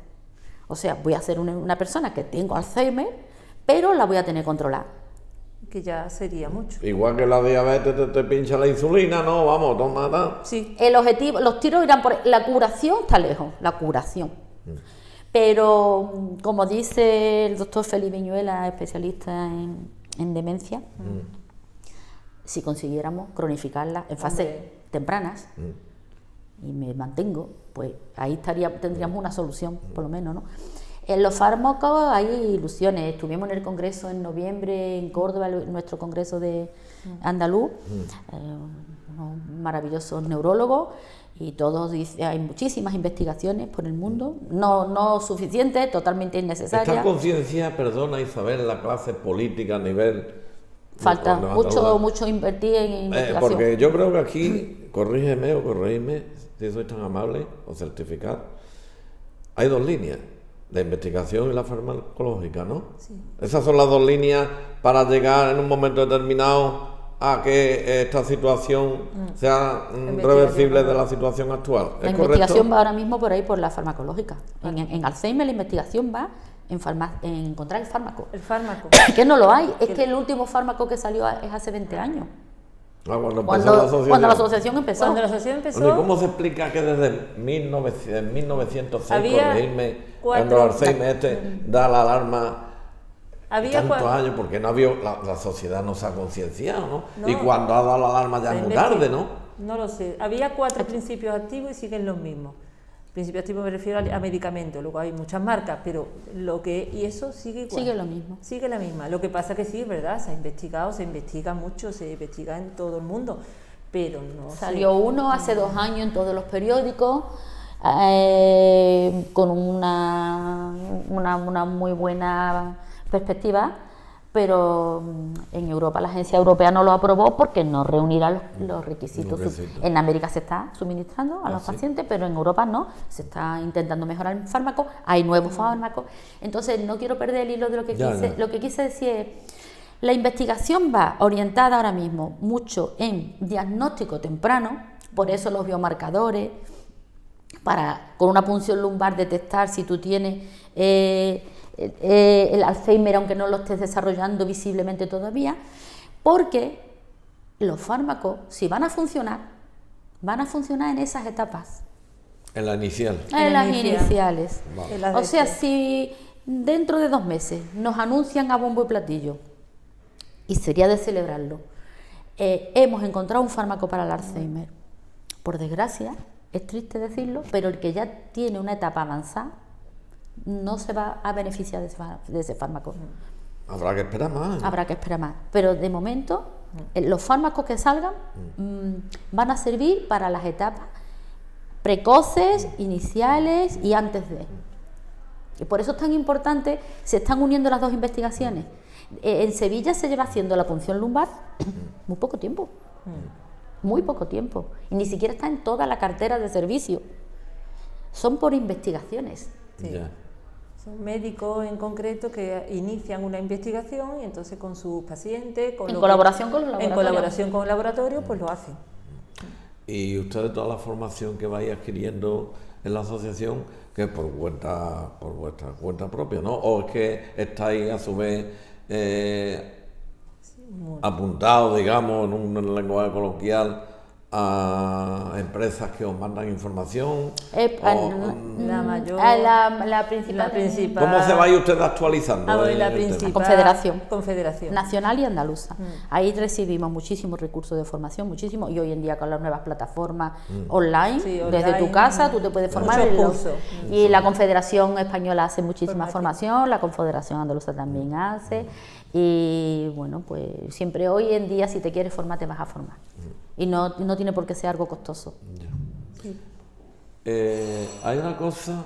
O sea, voy a ser una persona que tengo Alzheimer, pero la voy a tener controlada. que ya sería mucho. Igual que la diabetes te pincha la insulina, no, vamos, toma, tal. Sí, El objetivo, los tiros irán por... La curación está lejos, la curación. Pero, como dice el doctor Felipe Viñuela, especialista en demencia, si consiguiéramos cronificarla en fases Hombre. tempranas, y me mantengo, pues ahí tendríamos una solución, por lo menos, ¿no? En los fármacos hay ilusiones. Estuvimos en el congreso en noviembre en Córdoba, nuestro congreso de andaluz, unos maravillosos neurólogos, y todos dicen, hay muchísimas investigaciones por el mundo, no suficientes, totalmente innecesarias. Esta conciencia, perdona Isabel, la clase política a nivel... Falta no, mucho invertir en investigación. porque yo creo que aquí, corrígeme, si sois tan amable, o certificar, hay dos líneas, la investigación y la farmacológica, ¿no? Sí. Esas son las dos líneas para llegar en un momento determinado a que esta situación sea reversible de la situación actual. La ¿Es investigación correcto? va ahora mismo por ahí, por la farmacológica. En Alzheimer la investigación va en encontrar el fármaco. el fármaco. Que no lo hay, es que el último fármaco que salió es hace 20 años. Cuando empezó Cuando la asociación. la asociación empezó. Cuando la asociación empezó, Bueno, ¿y cómo se explica que desde 1906, Había corregirme, cuatro- cuando el Alzheimer da la alarma había tantos cua- años, porque no había, la sociedad no se ha concienciado, ¿no? No. Y cuando ha dado la alarma ya se es muy investiga. tarde, ¿no? No lo sé. Había 4 principios activos y siguen los mismos. Principios activos me refiero a medicamentos, luego hay muchas marcas, pero y eso sigue igual. Sigue lo mismo. Sigue la misma. Lo que pasa que sí, es verdad, se investiga mucho, se investiga en todo el mundo, pero no Salió uno hace 2 años en todos los periódicos, con una muy buena perspectiva, pero en Europa la agencia europea no lo aprobó porque no reunirá los requisitos. Los requisitos. En América se está suministrando a los pacientes, pero en Europa no. Se está intentando mejorar el fármaco, hay nuevos fármacos. Entonces no quiero perder el hilo de lo que Ya, quise. ya. Lo que quise decir es, la investigación va orientada ahora mismo mucho en diagnóstico temprano, por eso los biomarcadores, para con una punción lumbar detectar si tú tienes el Alzheimer, aunque no lo estés desarrollando visiblemente todavía, porque los fármacos, si van a funcionar en esas etapas, En la inicial. en las inicial. iniciales. Vale. En las O sea, de- si dentro de 2 meses nos anuncian a bombo y platillo, y sería de celebrarlo, hemos encontrado un fármaco para el Alzheimer. Por desgracia, es triste decirlo, pero el que ya tiene una etapa avanzada no se va a beneficiar de ese fármaco. Habrá que esperar más. Habrá que esperar más. Pero de momento, los fármacos que salgan van a servir para las etapas precoces, iniciales y antes de. Y por eso es tan importante, se están uniendo las dos investigaciones. En Sevilla se lleva haciendo la punción lumbar muy poco tiempo. Muy poco tiempo. Y ni siquiera está en toda la cartera de servicio. Son por investigaciones. Sí. Ya. Son médicos en concreto que inician una investigación y entonces con sus pacientes, En colaboración con los en laboratorios. colaboración con el laboratorio, pues lo hacen. Y ustedes toda la formación que vais adquiriendo en la asociación, que es por vuestra propia, ¿no? O es que estáis a su vez apuntados, digamos, en un lenguaje coloquial, a empresas que os mandan información. La mayor- la principal, la principal- ¿Cómo se vais ustedes actualizando? Ah, bueno, en la el tema? principal Confederación. Nacional y andaluza. Ahí recibimos muchísimos recursos de formación, muchísimo, y hoy en día con las nuevas plataformas online, Sí, desde online, tu casa tú te puedes formar muchos en los- cursos. y la Confederación Española hace muchísima Formación. formación, la Confederación Andaluza también hace, y bueno, pues siempre hoy en día si te quieres formar te vas a formar, y no tiene por qué ser algo costoso. Hay una cosa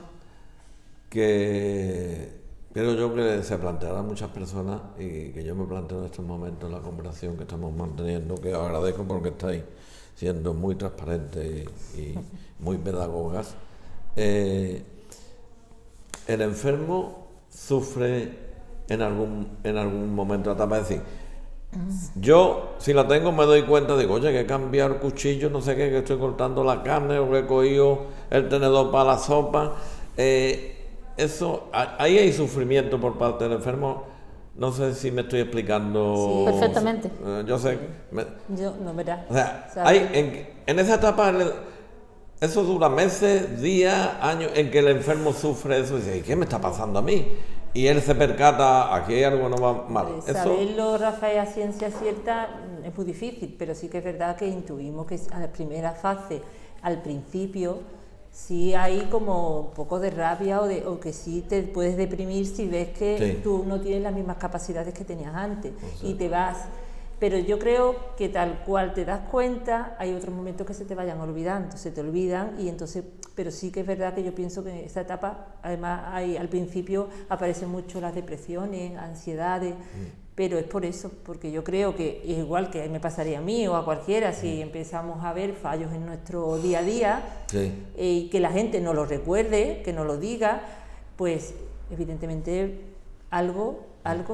que creo yo que se planteará a muchas personas y que yo me planteo en estos momentos en la conversación que estamos manteniendo, que os agradezco porque estáis siendo muy transparentes y muy pedagogas. El enfermo sufre en algún momento de la etapa. Es decir, yo, si la tengo, me doy cuenta, digo, oye, que he cambiado el cuchillo, no sé qué, que estoy cortando la carne, o que he cogido el tenedor para la sopa. Ahí hay sufrimiento por parte del enfermo. No sé si me estoy explicando. Sí, perfectamente. Yo sé. No, verás. O sea, en esa etapa, eso dura meses, días, años, en que el enfermo sufre eso y dice, ¿qué me está pasando a mí? Y él se percata, aquí hay algo no va mal. Saberlo, Rafael, a ciencia cierta es muy difícil, pero sí que es verdad que intuimos que a la primera fase, al principio, sí hay como un poco de rabia o que sí te puedes deprimir si ves que tú no tienes las mismas capacidades que tenías antes y te vas. Pero yo creo que tal cual te das cuenta, hay otros momentos que se te vayan olvidando, se te olvidan y entonces, pero sí que es verdad que yo pienso que en esta etapa, además al principio aparecen mucho las depresiones, ansiedades, pero es por eso, porque yo creo que igual que me pasaría a mí o a cualquiera si empezamos a ver fallos en nuestro día a día y que la gente no lo recuerde, que no lo diga, pues evidentemente algo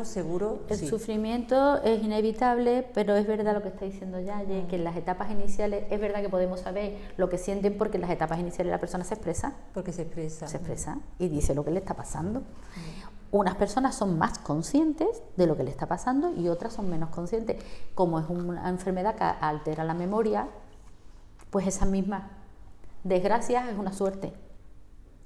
seguro. El sufrimiento es inevitable, pero es verdad lo que está diciendo Yaye, que en las etapas iniciales es verdad que podemos saber lo que sienten porque en las etapas iniciales la persona se expresa. Porque se expresa. Se expresa y dice lo que le está pasando. Unas personas son más conscientes de lo que le está pasando y otras son menos conscientes. Como es una enfermedad que altera la memoria, pues esa misma desgracia es una suerte,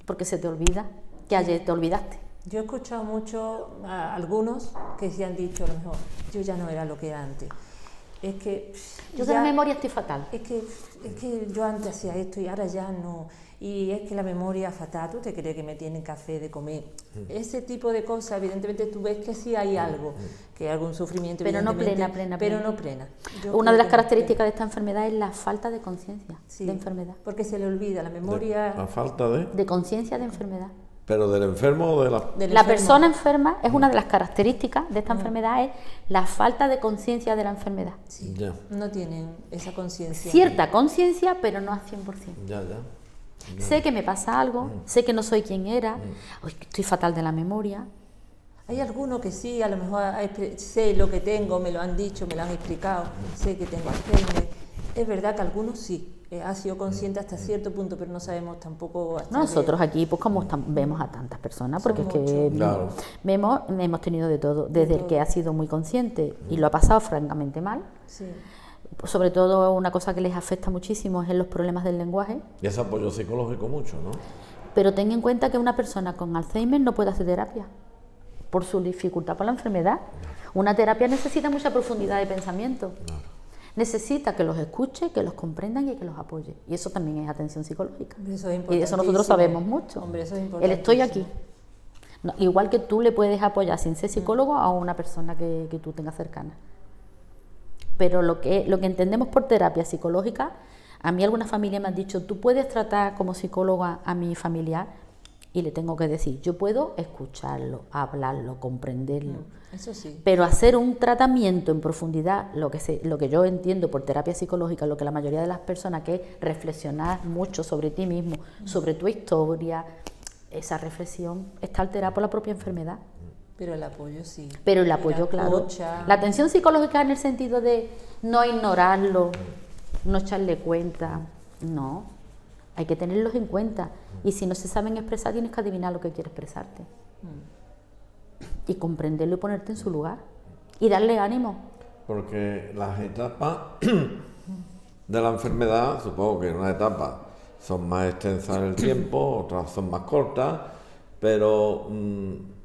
porque se te olvida que ayer te olvidaste. Yo he escuchado mucho a algunos que se han dicho, a lo mejor, yo ya no era lo que era antes. Es que yo de la memoria estoy fatal. Es que yo antes hacía esto y ahora ya no. Y es que la memoria es fatal. ¿Tú te crees que me tienen café de comer? Ese tipo de cosas, evidentemente tú ves que sí hay algo, que hay algún sufrimiento. Pero no plena. Pero no plena. Una de las características de esta enfermedad es la falta de conciencia de enfermedad. Porque se le olvida la memoria. La falta de conciencia de enfermedad. ¿Pero del enfermo o de la...? La persona enferma es una de las características de esta enfermedad, es la falta de conciencia de la enfermedad. Sí, no tienen esa conciencia. Cierta conciencia, pero no al 100%. Ya. Sé que me pasa algo, sé que no soy quien era, estoy fatal de la memoria. Hay algunos que sí, a lo mejor sé lo que tengo, me lo han dicho, me lo han explicado, sé que tengo Alzheimer. Es verdad que algunos sí. Ha sido consciente hasta cierto punto, pero no sabemos tampoco hasta nosotros aquí, pues como vemos a tantas personas, porque es que hemos tenido de todo, desde el que ha sido muy consciente y lo ha pasado francamente mal. Sí. Sobre todo una cosa que les afecta muchísimo es en los problemas del lenguaje. Y ese apoyo psicológico mucho, ¿no? Pero ten en cuenta que una persona con Alzheimer no puede hacer terapia por su dificultad por la enfermedad. Una terapia necesita mucha profundidad de pensamiento. Necesita que los escuche, que los comprendan y que los apoye. Y eso también es atención psicológica. Eso es y de eso nosotros sabemos mucho. Hombre, eso es el estoy aquí. No, igual que tú le puedes apoyar sin ser psicólogo a una persona que tú tengas cercana. Pero lo que entendemos por terapia psicológica, a mí alguna familia me han dicho, tú puedes tratar como psicóloga a mi familiar, y le tengo que decir, yo puedo escucharlo, hablarlo, comprenderlo. Eso sí. Pero hacer un tratamiento en profundidad, lo que yo entiendo por terapia psicológica, lo que la mayoría de las personas, que es reflexionar mucho sobre ti mismo, sobre tu historia, esa reflexión está alterada por la propia enfermedad. Pero el apoyo sí. Pero el apoyo, claro. La atención psicológica en el sentido de no ignorarlo, no echarle cuenta, no. Hay que tenerlos en cuenta. Y si no se saben expresar, tienes que adivinar lo que quiere expresarte. Y comprenderlo y ponerte en su lugar. Y darle ánimo. Porque las etapas de la enfermedad, supongo que unas etapas son más extensas en el tiempo, otras son más cortas, pero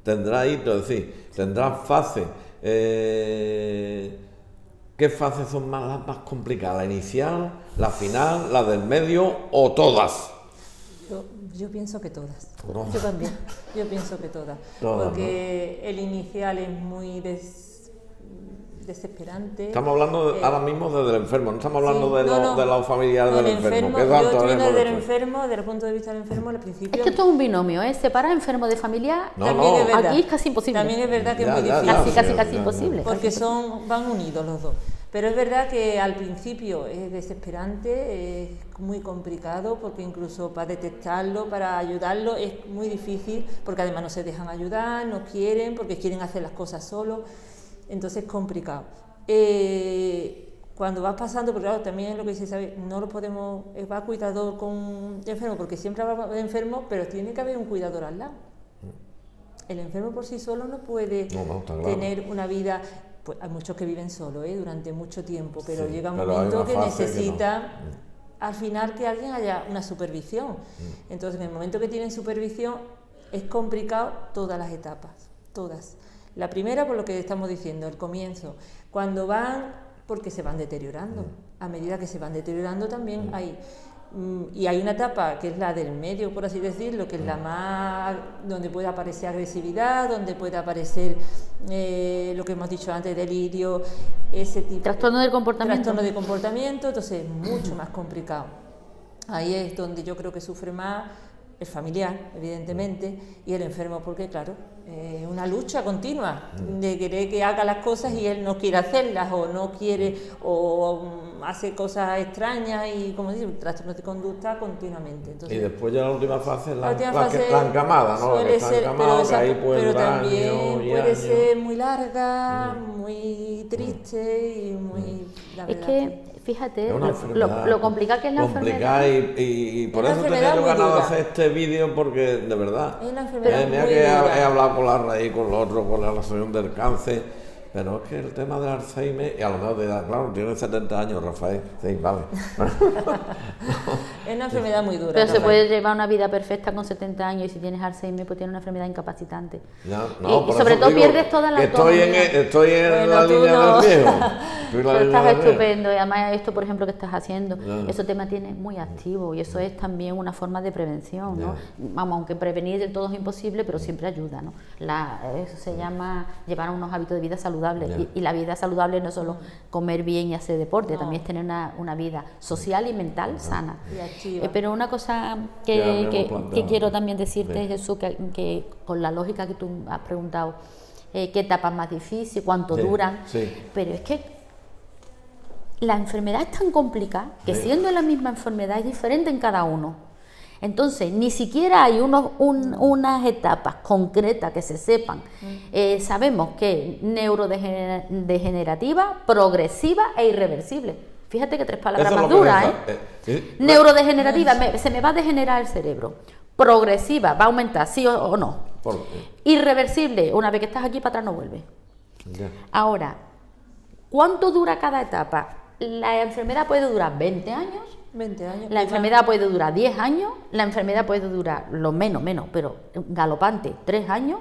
tendrá hitos, es decir, tendrá fases. ¿Qué fases son las más complicadas? ¿La inicial, la final, la del medio o todas? Yo pienso que todas. Yo también. Yo pienso que todas. Porque el inicial es muy desesperante. Estamos hablando ahora mismo del enfermo, no estamos hablando Sí, de los familiares del enfermo. ¿Qué Yo tanto estoy viendo haremos del después? enfermo, desde el punto de vista del enfermo, al principio. Es que esto es un binomio, ¿eh? Separar enfermo de familiar, No, también no. es verdad. aquí es casi imposible. También es verdad que Ya, es muy ya, difícil. ya. Casi imposible. Porque van unidos los dos. Pero es verdad que al principio es desesperante, es muy complicado, porque incluso para detectarlo, para ayudarlo, es muy difícil, porque además no se dejan ayudar, no quieren, porque quieren hacer las cosas solos, entonces es complicado. Cuando vas pasando, porque claro, también lo que dice Isabel, no lo podemos, va cuidador con enfermo, porque siempre habrá enfermo, pero tiene que haber un cuidador al lado. El enfermo por sí solo no puede No, está claro. tener una vida. Pues hay muchos que viven solos durante mucho tiempo, pero Sí, llega un pero hay momento una que fase que necesita al final que alguien haya una supervisión. Entonces, en el momento que tienen supervisión, es complicado todas las etapas, todas. La primera, por lo que estamos diciendo, el comienzo, cuando van, porque se van deteriorando. A medida que se van deteriorando también hay... Y hay una etapa que es la del medio, por así decirlo, que es la más donde puede aparecer agresividad, donde puede aparecer lo que hemos dicho antes, delirio, ese tipo Trastorno del comportamiento. trastorno de comportamiento, entonces es mucho más complicado. Ahí es donde yo creo que sufre más el familiar, evidentemente, y el enfermo, porque claro, una lucha continua de querer que haga las cosas y él no quiere hacerlas, o no quiere, o hace cosas extrañas y, como dice, trastornos de conducta continuamente. Entonces, Y después ya la última fase es la última la fase encamada, ¿no? La que suele está ser, encamada, que ahí puede pero durar también años y puede años. ser muy larga, muy triste y muy... la Es verdad que, fíjate, Es una enfermedad lo complicado que es la complicada enfermedad. y por Es una eso tenía enfermedad yo muy ganado dura. hacer este vídeo, porque de verdad, Es una enfermedad mira muy que dura. he hablado con la raíz, con lo otro, con la asociación del cáncer, pero es que el tema del Alzheimer, y a lo mejor de edad, claro, tiene 70 años, Rafael, sí, vale. Es una enfermedad muy dura. Pero se Rafael. puede llevar una vida perfecta con 70 años, y si tienes Alzheimer, pues tienes una enfermedad incapacitante. Ya, Y por sobre eso todo digo pierdes toda la que autonomía. estoy en Bueno, la tú línea no. del viejo. Estoy en la Pero línea estás del viejo. estupendo, y además esto, por ejemplo, que estás haciendo, Ya. eso te mantiene muy activo, y eso es también una forma de prevención, ¿no? Ya. Vamos, aunque prevenir del todo es imposible, pero siempre ayuda, ¿no? Eso se llama llevar unos hábitos de vida saludables, Ya. y la vida saludable no es solo comer bien y hacer deporte, No. también es tener una vida social y mental sana. Y activa. Pero una cosa Ya habíamos que planteado. quiero también decirte, Bien. Jesús, que con la lógica que tú has preguntado, qué etapa es más difícil, cuánto Sí, duran, sí. pero es que la enfermedad es tan complicada que Sí. siendo la misma enfermedad es diferente en cada uno. Entonces, ni siquiera hay unas etapas concretas que se sepan. Sabemos que neurodegenerativa, progresiva e irreversible. Fíjate que tres palabras Eso es más lo que duras, me ¿eh? Neurodegenerativa, se me va a degenerar el cerebro. Progresiva, va a aumentar, sí o no. Irreversible, una vez que estás aquí para atrás no vuelve. Ya. Ahora, ¿cuánto dura cada etapa? La enfermedad puede durar 20 años, 20 años. la enfermedad puede durar 10 años, la enfermedad puede durar lo menos, pero galopante, 3 años.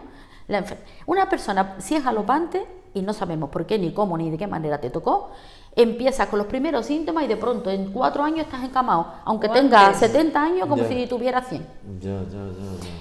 Una persona, si es galopante, y no sabemos por qué, ni cómo, ni de qué manera te tocó, empiezas con los primeros síntomas y de pronto en 4 años estás encamado, aunque O tengas antes. 70 años, como Ya. si tuviera 100. Ya.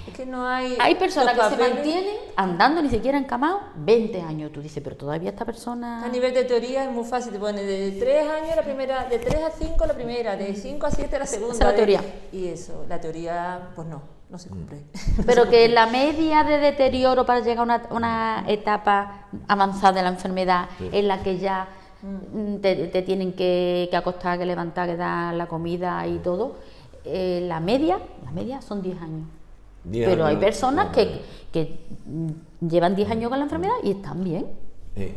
Es que no hay... Hay personas que los se papeles. mantienen andando ni siquiera encamados 20 años. Tú dices, pero todavía esta persona... A nivel de teoría es muy fácil, te pone de 3 años la primera, de 3 a 5 la primera, de 5 a 7 la segunda. Esa es la teoría. Y eso, la teoría, pues no se cumple. Pero que la media de deterioro para llegar a una etapa avanzada de la enfermedad, en la que ya te tienen que acostar, que levantar, que dar la comida y todo, la media son 10 años. 10 Pero hay años. personas que llevan 10 años con la enfermedad y están bien.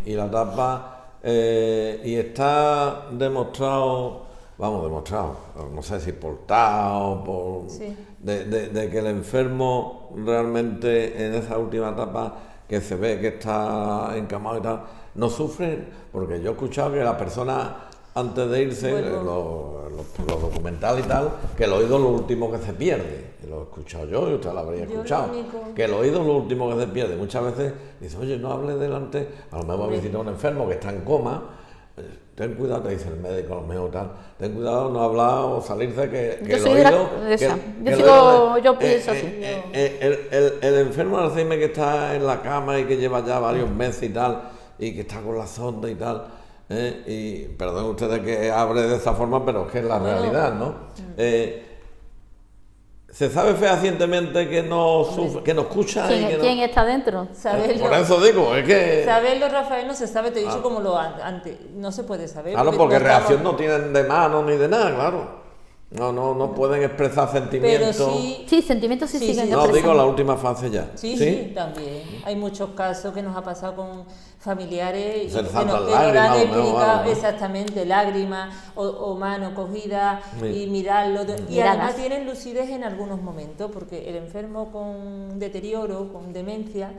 Y la etapa, y está demostrado, no sé si por TAO, Sí. de que el enfermo realmente en esa última etapa que se ve que está encamado y tal, no sufre, porque yo he escuchado que la persona antes de irse, los documentales y tal, que el oído es lo último que se pierde. Lo he escuchado yo y usted lo habría Yo escuchado. lo único- Que el oído es lo último que se pierde. Muchas veces dice, oye, no hables delante, a lo mejor visita a un enfermo que está en coma, ten cuidado, te dice el médico, a lo mejor tal, ten cuidado, no hablar o salirse que Yo el soy de oído... esa. que Yo el sigo- oído yo pienso así. el enfermo de Alzheimer que está en la cama y que lleva ya varios meses y tal, y que está con la sonda y tal. Y perdón ustedes que hable de esa forma, pero es que es la realidad, ¿no? ¿Se sabe fehacientemente que no sufre, que no escucha? Y que ¿Quién no... está dentro? Saberlo, Por eso digo, es que... saberlo, Rafael, no se sabe, te he dicho como lo antes, no se puede saber. Claro, porque no reacción estamos- no tienen de mano ni de nada, claro. No pueden expresar Pero sentimientos. sí, Sí, sentimientos sí, Sí, siguen sí. No, expresando. digo la última fase ya. sí, también. Hay muchos casos que nos ha pasado con familiares Se que saltan nos lágrimas, han a lo mejor, explicado algo, ¿no? exactamente lágrimas o mano cogida Sí. y mirarlo. Y Miradas. además tienen lucidez en algunos momentos, porque el enfermo con deterioro, con demencia,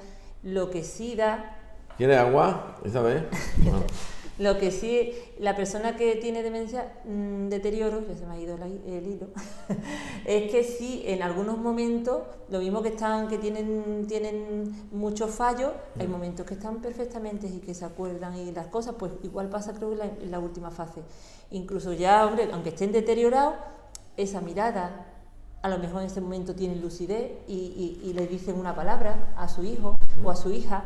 lo que sí da... ¿Quiere agua, Isabel? No. Lo que sí, la persona que tiene demencia, deterioro, ya se me ha ido el hilo, es que sí, en algunos momentos, lo mismo que tienen muchos fallos, hay momentos que están perfectamente y que se acuerdan y las cosas, pues igual pasa creo en la última fase. Incluso ya, hombre, aunque estén deteriorados, esa mirada, a lo mejor en ese momento tienen lucidez y le dicen una palabra a su hijo o a su hija.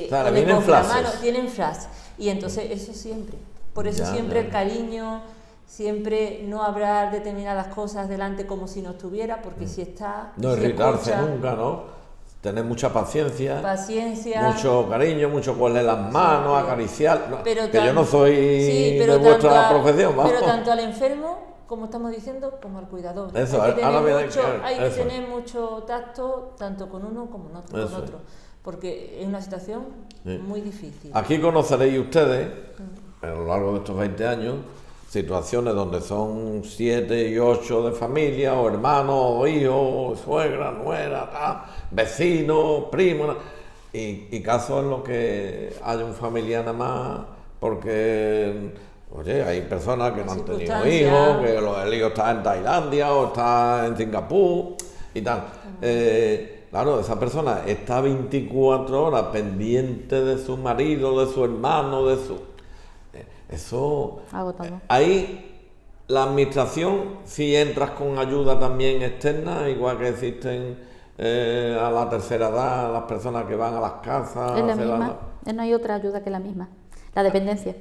Claro, o le vienen cogen la frases. mano, tienen frases. Y entonces eso siempre. Por eso Ya, siempre ya. el cariño, siempre no hablar determinadas cosas delante como si no estuviera, porque si está, No si irritarse escucha, nunca, ¿no? Tener mucha paciencia, paciencia. mucho cariño, mucho cogerle las manos, Siempre. acariciar. No, Pero que yo no soy sí, de pero vuestra tanto profesión, vamos. pero tanto al enfermo, como estamos diciendo, como al cuidador. Eso, hay que ahora tener, viene- mucho, hay que eso. tener mucho tacto, tanto con uno como con Eso. otro, porque es una situación Sí. muy difícil. Aquí conoceréis ustedes, a lo largo de estos 20 años, situaciones donde son 7 y 8 de familia, o hermanos, o hijos, o suegra, nuera, tal, vecinos, primos, y casos en los que hay un familiar nada más, porque, oye, hay personas que no han tenido Circunstancias. hijos, que el hijo está en Tailandia o está en Singapur y tal. Claro, esa persona está 24 horas pendiente de su marido, de su hermano, de su... Eso... Agotador. Ahí la administración, si entras con ayuda también externa, igual que existen a la tercera edad, las personas que van a las casas... Es la hacer misma, no hay otra ayuda que la misma. La dependencia.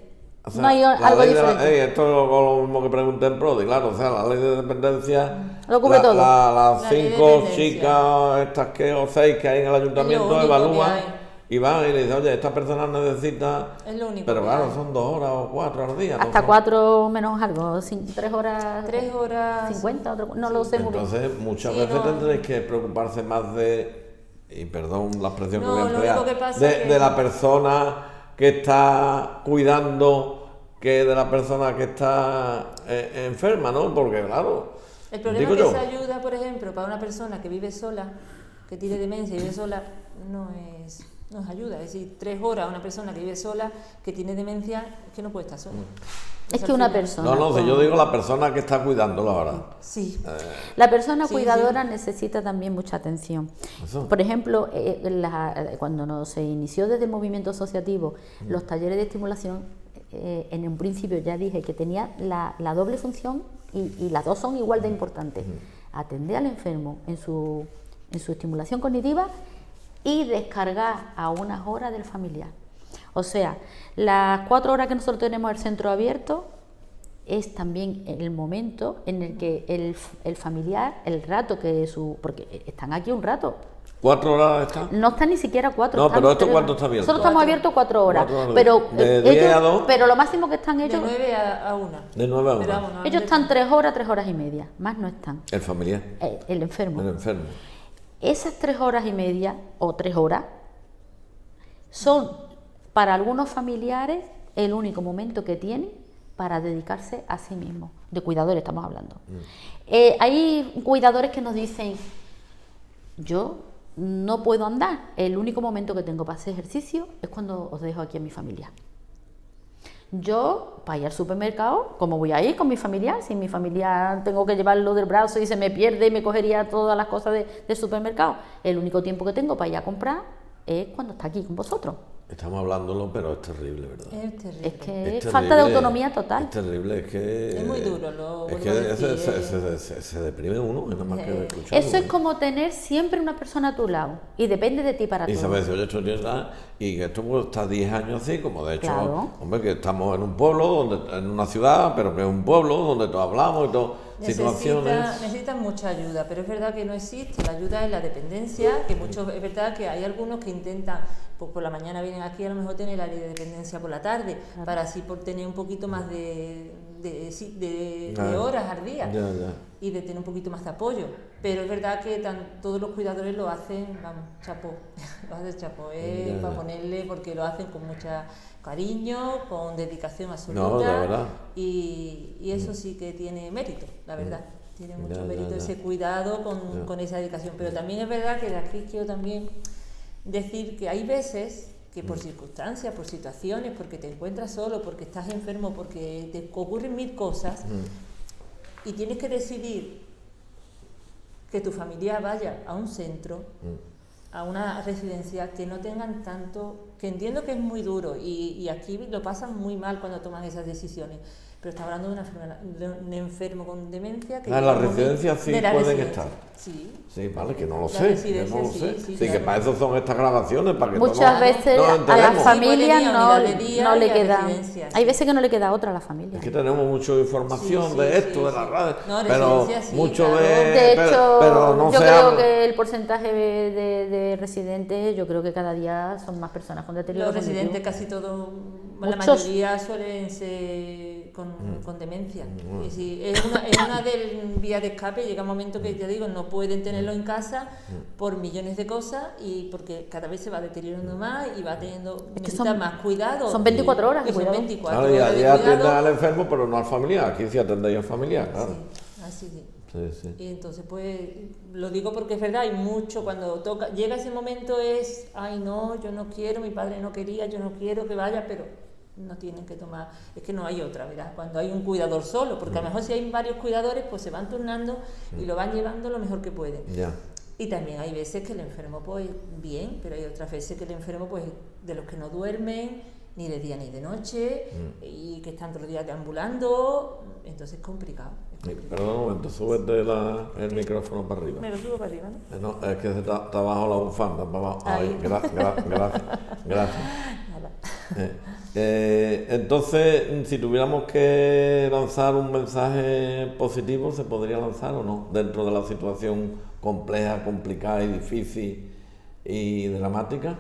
o sea, No hay la algo ley de la- diferente. esto es lo mismo que pregunté en Prodi, claro, o sea, la ley de dependencia... Lo cubre todo. Las La ley de 5 dependencia. chicas, estas que o 6 que hay en el ayuntamiento, único que evalúan hay. y van y le dicen, oye, esta persona necesita... Es lo único Pero que claro, hay. son 2 horas o 4 al día. no Hasta son- 4 menos algo, 3 horas. 3 horas. 50, no lo sé muy bien. Entonces, muchas Sí, veces no. tendréis que preocuparse más de, y perdón la expresión que No, voy a lo emplear, único que pasa de, que- de la persona que está cuidando que de la persona que está enferma, ¿no? Porque, claro, El problema digo es que yo, esa ayuda, por ejemplo, para una persona que vive sola, que tiene demencia y vive sola, no es ayuda. Es decir, 3 horas a una persona que vive sola, que tiene demencia, que no puede estar sola. Es Al que una final- persona. no, si yo digo la persona que está cuidándolo ahora. Sí. La persona Sí, cuidadora necesita también mucha atención. Eso. Por ejemplo, cuando se inició desde el movimiento asociativo los talleres de estimulación, en un principio ya dije que tenía la doble función y las dos son igual de importantes. Atender al enfermo en su estimulación cognitiva y descargar a unas horas del familiar. O sea, las 4 horas que nosotros tenemos el centro abierto es también el momento en el que el familiar, el rato que porque están aquí un rato, 4 horas está. no están ni siquiera 4. No, están pero ¿esto 3 cuánto horas. está abierto? Nosotros estamos 4. abiertos 4 horas, 4 horas. pero De 10 ellos, a 2. pero lo máximo que están De ellos, 9 a 1. De 9 a 1. Pero vamos, no, ellos están 3 horas, 3 horas y media, más no están. El familiar, El enfermo. el enfermo. Esas 3 horas y media o 3 horas son para algunos familiares el único momento que tienen para dedicarse a sí mismos. De cuidadores estamos hablando. Hay cuidadores que nos dicen, yo no puedo andar, el único momento que tengo para hacer ejercicio es cuando os dejo aquí a mi familia. Yo, para ir al supermercado, ¿cómo voy a ir con mi familiar? Si mi familiar tengo que llevarlo del brazo y se me pierde y me cogería todas las cosas del supermercado. El único tiempo que tengo para ir a comprar es cuando está aquí con vosotros. Estamos hablándolo, pero es terrible, ¿verdad? Es terrible. Es que Es es falta de terrible, autonomía total. Es terrible, es que... Es muy duro, lo Es vuelvo a que decir, se deprime uno, es nada más que escucharlo. Eso es como tener siempre una persona a tu lado y depende de ti para Y todo. sabes, oye, esto tiene edad, y que esto pues, está 10 años así, como de hecho, Claro. hombre, que estamos en un pueblo, donde, en una ciudad, pero que es un pueblo donde todos hablamos y todo, situaciones... Necesitan mucha ayuda, pero es verdad que no existe la ayuda en la dependencia, que muchos, es verdad que hay algunos que intentan, pues por la mañana vienen aquí, a lo mejor tienen la ley de dependencia por la tarde, para así por tener un poquito más de horas al día y de tener un poquito más de apoyo. Pero es verdad que todos los cuidadores lo hacen, vamos, chapó, lo hacen chapó, para ponerle, porque lo hacen con mucho cariño, con dedicación absoluta. No, la verdad. Y eso sí que tiene mérito, la verdad. Tiene mucho mérito ese cuidado con esa dedicación. Pero también es verdad que de aquí quiero también decir que hay veces que por circunstancias, por situaciones, porque te encuentras solo, porque estás enfermo, porque te ocurren mil cosas y tienes que decidir que tu familia vaya a un centro, a una residencia, que no tengan tanto, que entiendo que es muy duro y aquí lo pasan muy mal cuando toman esas decisiones, pero está hablando de un enfermo con demencia que... En las residencias sí pueden estar. Sí. Sí, vale, que no lo La sé, residencia, que no lo sé. sí, Sí, que claro. para eso son estas grabaciones, para que Muchas todos veces nos a la enteremos. familia Sí, no, unidad de día no y le a queda. residencia, Hay sí. veces que no le queda otra a la familia. Es que tenemos mucha información Sí, de sí, esto, sí, de las sí. redes, No, pero residencia sí, mucho claro. De hecho, pero no yo se creo habla. que el porcentaje de residentes, yo creo que cada día son más personas con deterioro Los residentes cognitivo. casi todos, la Muchos. mayoría suelen ser con demencia. Y si es una de vías de escape, llega un momento que, ya digo, no pueden tenerlo en casa por millones de cosas y porque cada vez se va deteriorando más y va teniendo necesita son- más cuidado. son 24 horas de Y son cuidado. 24 Claro, y horas allí de atienden cuidado. al enfermo, pero no al familiar. Aquí sí atendéis al familiar, claro. Sí, así sí. Sí, sí. Y entonces, pues, lo digo porque es verdad, hay mucho, cuando llega ese momento es, ay no, yo no quiero, mi padre no quería, yo no quiero que vaya, pero no tienen que tomar, es que no hay otra, ¿verdad? Cuando hay un cuidador solo, porque a lo mejor si hay varios cuidadores, pues se van turnando y lo van llevando lo mejor que pueden. Ya. Y también hay veces que el enfermo, pues, bien, pero hay otras veces que el enfermo, pues, de los que no duermen, ni de día ni de noche, y que están todos los días deambulando, entonces es complicado. Perdón un momento, súbete el micrófono para arriba. Me lo subo para arriba, ¿no? No, es que está bajo la bufanda, para abajo. Ay, gracias. Entonces, si tuviéramos que lanzar un mensaje positivo, ¿se podría lanzar o no? Dentro de la situación compleja, complicada y difícil y dramática.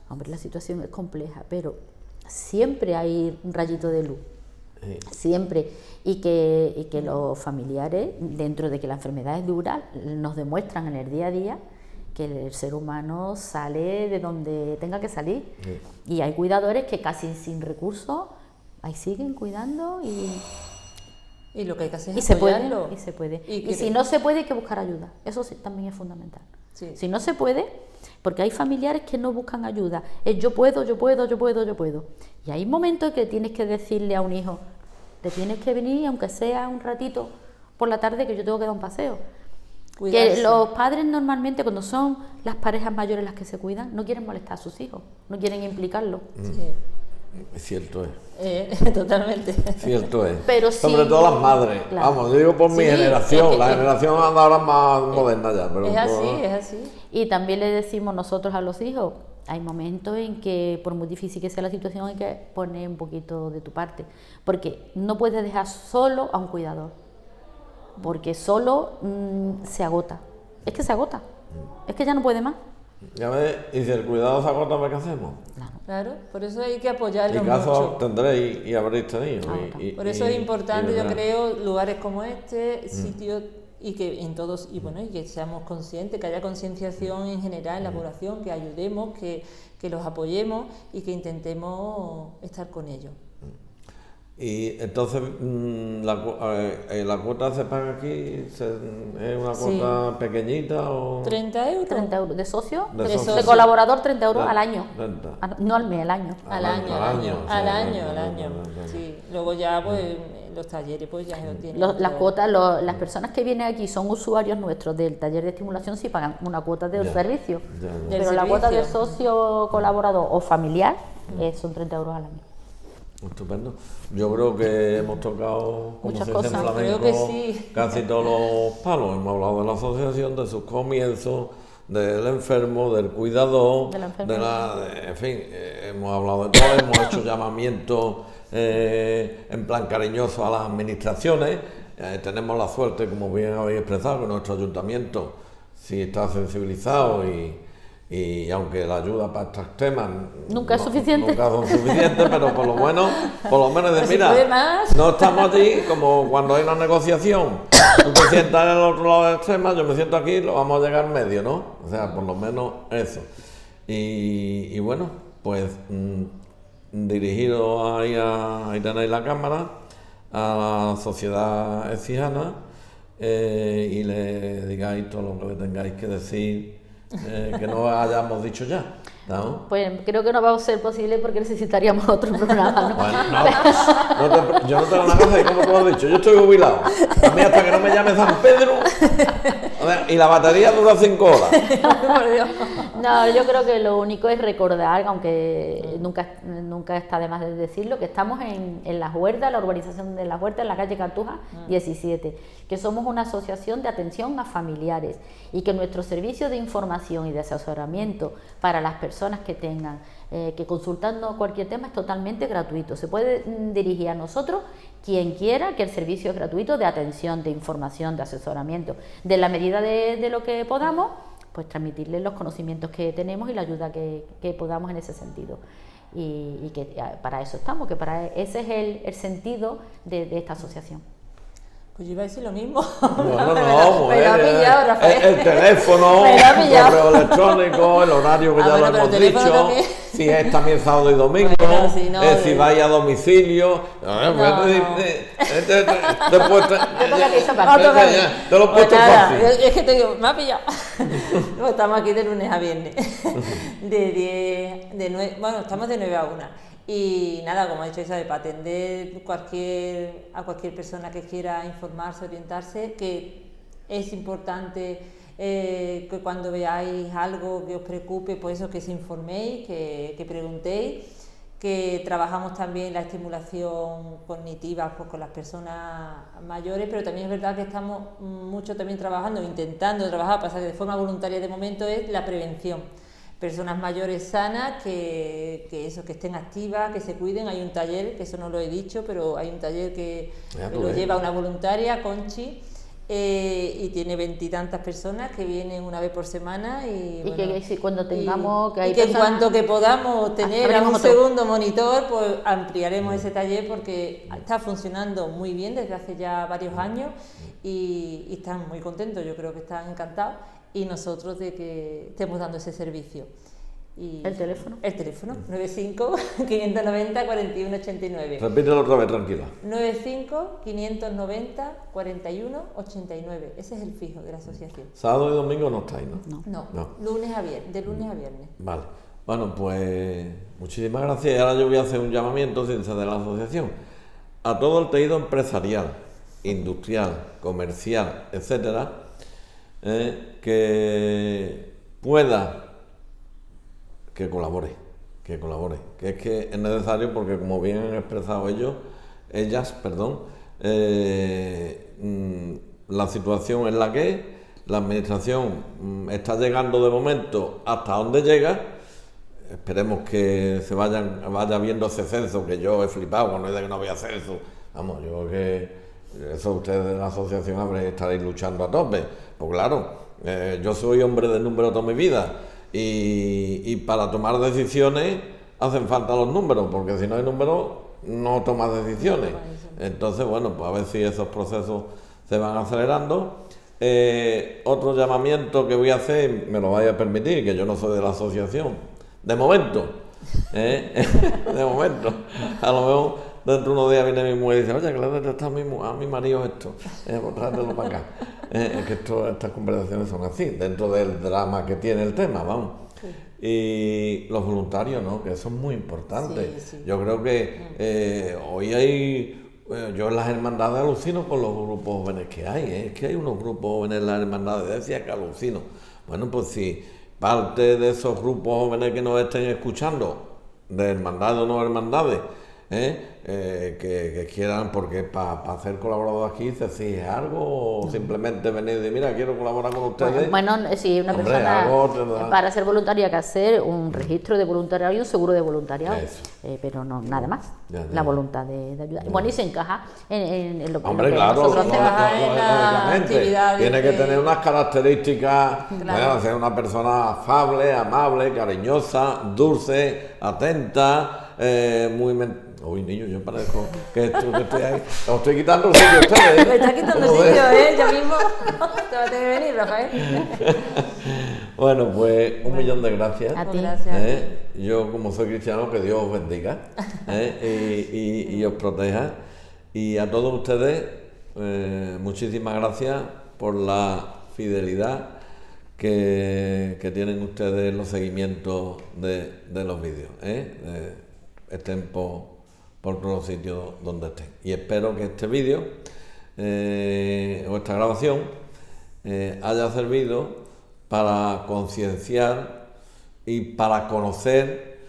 Hombre, la situación es compleja, pero siempre hay un rayito de luz. Sí. Siempre. Y que los familiares, dentro de que la enfermedad es dura, nos demuestran en el día a día que el ser humano sale de donde tenga que salir. Sí. Y hay cuidadores que casi sin recursos ahí siguen cuidando y lo que hay que hacer es se puede, apoyarlo. y se puede. Y si no se puede, hay que buscar ayuda. Eso sí, también es fundamental. Sí. Si no se puede, porque hay familiares que no buscan ayuda. Es yo puedo. Y hay momentos que tienes que decirle a un hijo, te tienes que venir, aunque sea un ratito por la tarde, que yo tengo que dar un paseo. Cuidarse. Que los padres normalmente, cuando son las parejas mayores las que se cuidan, no quieren molestar a sus hijos, no quieren implicarlo. Sí. Cierto es. Totalmente. Cierto es. Pero sobre sí, todo las madres. claro. Vamos, yo digo por mi Sí, generación. es que- La generación anda ahora más moderna ya. Pero Es así, todo- es así. Y también le decimos nosotros a los hijos, hay momentos en que, por muy difícil que sea la situación, hay que poner un poquito de tu parte, porque no puedes dejar solo a un cuidador, porque solo se agota, es que se agota, es que ya no puede más. Ya ves, y si el cuidado se agota, ¿qué hacemos? Claro, por eso hay que apoyarlo Y casos mucho. tendréis y habréis tenido. Por eso es importante, yo vendrán. creo, lugares como este, sitios y que en todos, y bueno, y que seamos conscientes, que haya concienciación en general en la población, que ayudemos, que los apoyemos y que intentemos estar con ellos. Y entonces la cuota se paga aquí, ¿es una cuota pequeñita o...? 30 euros. 30 euros de socio, De de, socio. colaborador 30 euros al año. 30. No al mes, al año. Al Al año, año, al sí, año, al al año. año. Sí. Luego ya, pues, los talleres, pues ya lo tienen. Las todo. cuotas, las personas que vienen aquí son usuarios nuestros del taller de estimulación, sí pagan una cuota de Ya. servicio. Ya, ya. Pero Del la cuota de servicio. socio, colaborador o familiar son 30 euros al año. Estupendo. Yo creo que hemos tocado, como Muchas se dice en cosas. flamenco, Creo que sí. casi todos los palos. Hemos hablado de la asociación, de sus comienzos, del enfermo, del cuidador, De la enfermera. en fin, hemos hablado de todo, hemos hecho llamamientos en plan cariñoso a las administraciones. Tenemos la suerte, como bien habéis expresado, que nuestro ayuntamiento sí está sensibilizado y aunque la ayuda para estos temas Nunca es suficiente. nunca son suficientes, pero por lo menos de Pues si mira, puede más. no estamos allí como cuando hay una negociación, tú te sientas en el otro lado del extremo, yo me siento aquí, lo vamos a llegar en medio, ¿no? O sea, por lo menos eso. Y bueno, pues dirigido ahí tenéis la cámara a la sociedad exijana y le digáis todo lo que le tengáis que decir que no hayamos dicho ya, ¿no? Pues creo que no va a ser posible porque necesitaríamos otro programa, ¿no? Bueno, yo no tengo nada que hacer, como tú has dicho, yo estoy jubilado. A mí hasta que no me llame San Pedro, a ver, y la batería dura 5 horas. Por Dios. No, yo creo que lo único es recordar, aunque nunca está de más de decirlo, que estamos en Las Huertas, la urbanización de Las Huertas, en la calle Cartuja 17, que somos una asociación de atención a familiares y que nuestro servicio de información y de asesoramiento para las personas que tengan que consultando cualquier tema es totalmente gratuito. Se puede dirigir a nosotros quien quiera, que el servicio es gratuito de atención, de información, de asesoramiento, de la medida de lo que podamos, pues transmitirles los conocimientos que tenemos y la ayuda que podamos en ese sentido. Y que para eso estamos, que ese es el sentido de esta asociación. Pues yo iba a decir lo mismo. No, Me lo ha pillado, Rafael. el teléfono, Me lo ha el pillado. correo electrónico, el horario que ya Bueno, lo pero hemos el teléfono dicho, también. si es también sábado y domingo, Bueno, si no, si vais a domicilio, después te lo he puesto Pues nada, fácil. es que te digo, me ha pillado. No, estamos aquí de lunes a viernes. Bueno, estamos de 9 a 1. Y nada, como ha dicho Isabel, para atender a cualquier persona que quiera informarse, orientarse, que es importante que cuando veáis algo que os preocupe, pues eso, que se informéis, que preguntéis, que trabajamos también la estimulación cognitiva pues, con las personas mayores, pero también es verdad que estamos mucho también intentando trabajar, pasa que de forma voluntaria de momento, es la prevención. Personas mayores sanas que estén activas, que se cuiden. Hay un taller, que eso no lo he dicho, pero hay un taller que lo lleva una voluntaria, Conchi, y tiene 20 y tantas personas que vienen una vez por semana y bueno, que si cuando tengamos que hay y que en personas, cuanto que podamos tener a un abriremos otro. segundo monitor, pues ampliaremos ese taller porque está funcionando muy bien desde hace ya varios años y están muy contentos, yo creo que están encantados y nosotros de que estemos dando ese servicio. Y ¿El teléfono? El teléfono, 95 590 41 89. Repítelo otra vez, tranquila. 95 590 41 89. Ese es el fijo de la asociación. Sábado y domingo no estáis, ¿no? No, No. lunes a viernes, de lunes a viernes. Vale. Bueno, pues muchísimas gracias. Y ahora yo voy a hacer un llamamiento sin ser de la asociación a todo el tejido empresarial, industrial, comercial, etcétera, que pueda que colabore, que es que es necesario porque como bien han expresado ellas, la situación es la que es, la administración está llegando de momento hasta donde llega, esperemos que se vaya viendo ese censo, que yo he flipado cuando dice que no había censo, vamos, yo creo que eso ustedes de la asociación estaréis luchando a tope, pues claro, yo soy hombre de números toda mi vida, y para tomar decisiones hacen falta los números, porque si no hay números no tomas decisiones. Entonces, bueno, pues a ver si esos procesos se van acelerando. Otro llamamiento que voy a hacer, me lo vaya a permitir, que yo no soy de la asociación, de momento, a lo mejor dentro de unos días viene mi mujer y dice, oye, que le he detectado a mi marido esto, pues tráetelo para acá. Es que estas conversaciones son así, dentro del drama que tiene el tema, vamos. Sí. Y los voluntarios, ¿no? Que eso es muy importante. Sí, sí. Yo creo que hoy hay... yo en las hermandades alucino con los grupos jóvenes que hay, es que hay unos grupos jóvenes en las hermandades, decía que alucino. Bueno, pues si parte de esos grupos jóvenes que nos estén escuchando, de hermandades o no hermandades, que quieran, porque para hacer colaborador aquí se exige algo, o simplemente venir de, mira, quiero colaborar con ustedes. Bueno, si una persona para ser voluntaria hay que hacer un registro de voluntariado y un seguro de voluntariado, pero no nada más, la voluntad de ayudar. Bueno, y se encaja en lo que nosotros hacemos. Tiene que tener unas características, ser una persona afable, amable, cariñosa, dulce, atenta, muy... Uy, niño, yo parezco que estoy ahí. Os estoy quitando el sitio a ustedes. Me está quitando el sitio, yo mismo. Te va a tener que venir, Rafael. Bueno, pues un millón de gracias. A ti. Gracias. Yo, como soy cristiano, que Dios os bendiga y os proteja. Y a todos ustedes, muchísimas gracias por la fidelidad que tienen ustedes en los seguimientos de los vídeos. Estén por todos los sitios donde estén. Y espero que este vídeo o esta grabación haya servido para concienciar y para conocer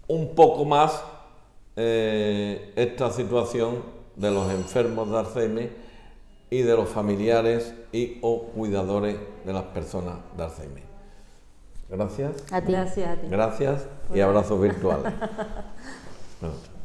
un poco más esta situación de los enfermos de Alzheimer y de los familiares y o cuidadores de las personas de Alzheimer. Gracias. A ti. Gracias a ti. Gracias y abrazos virtuales. Bueno.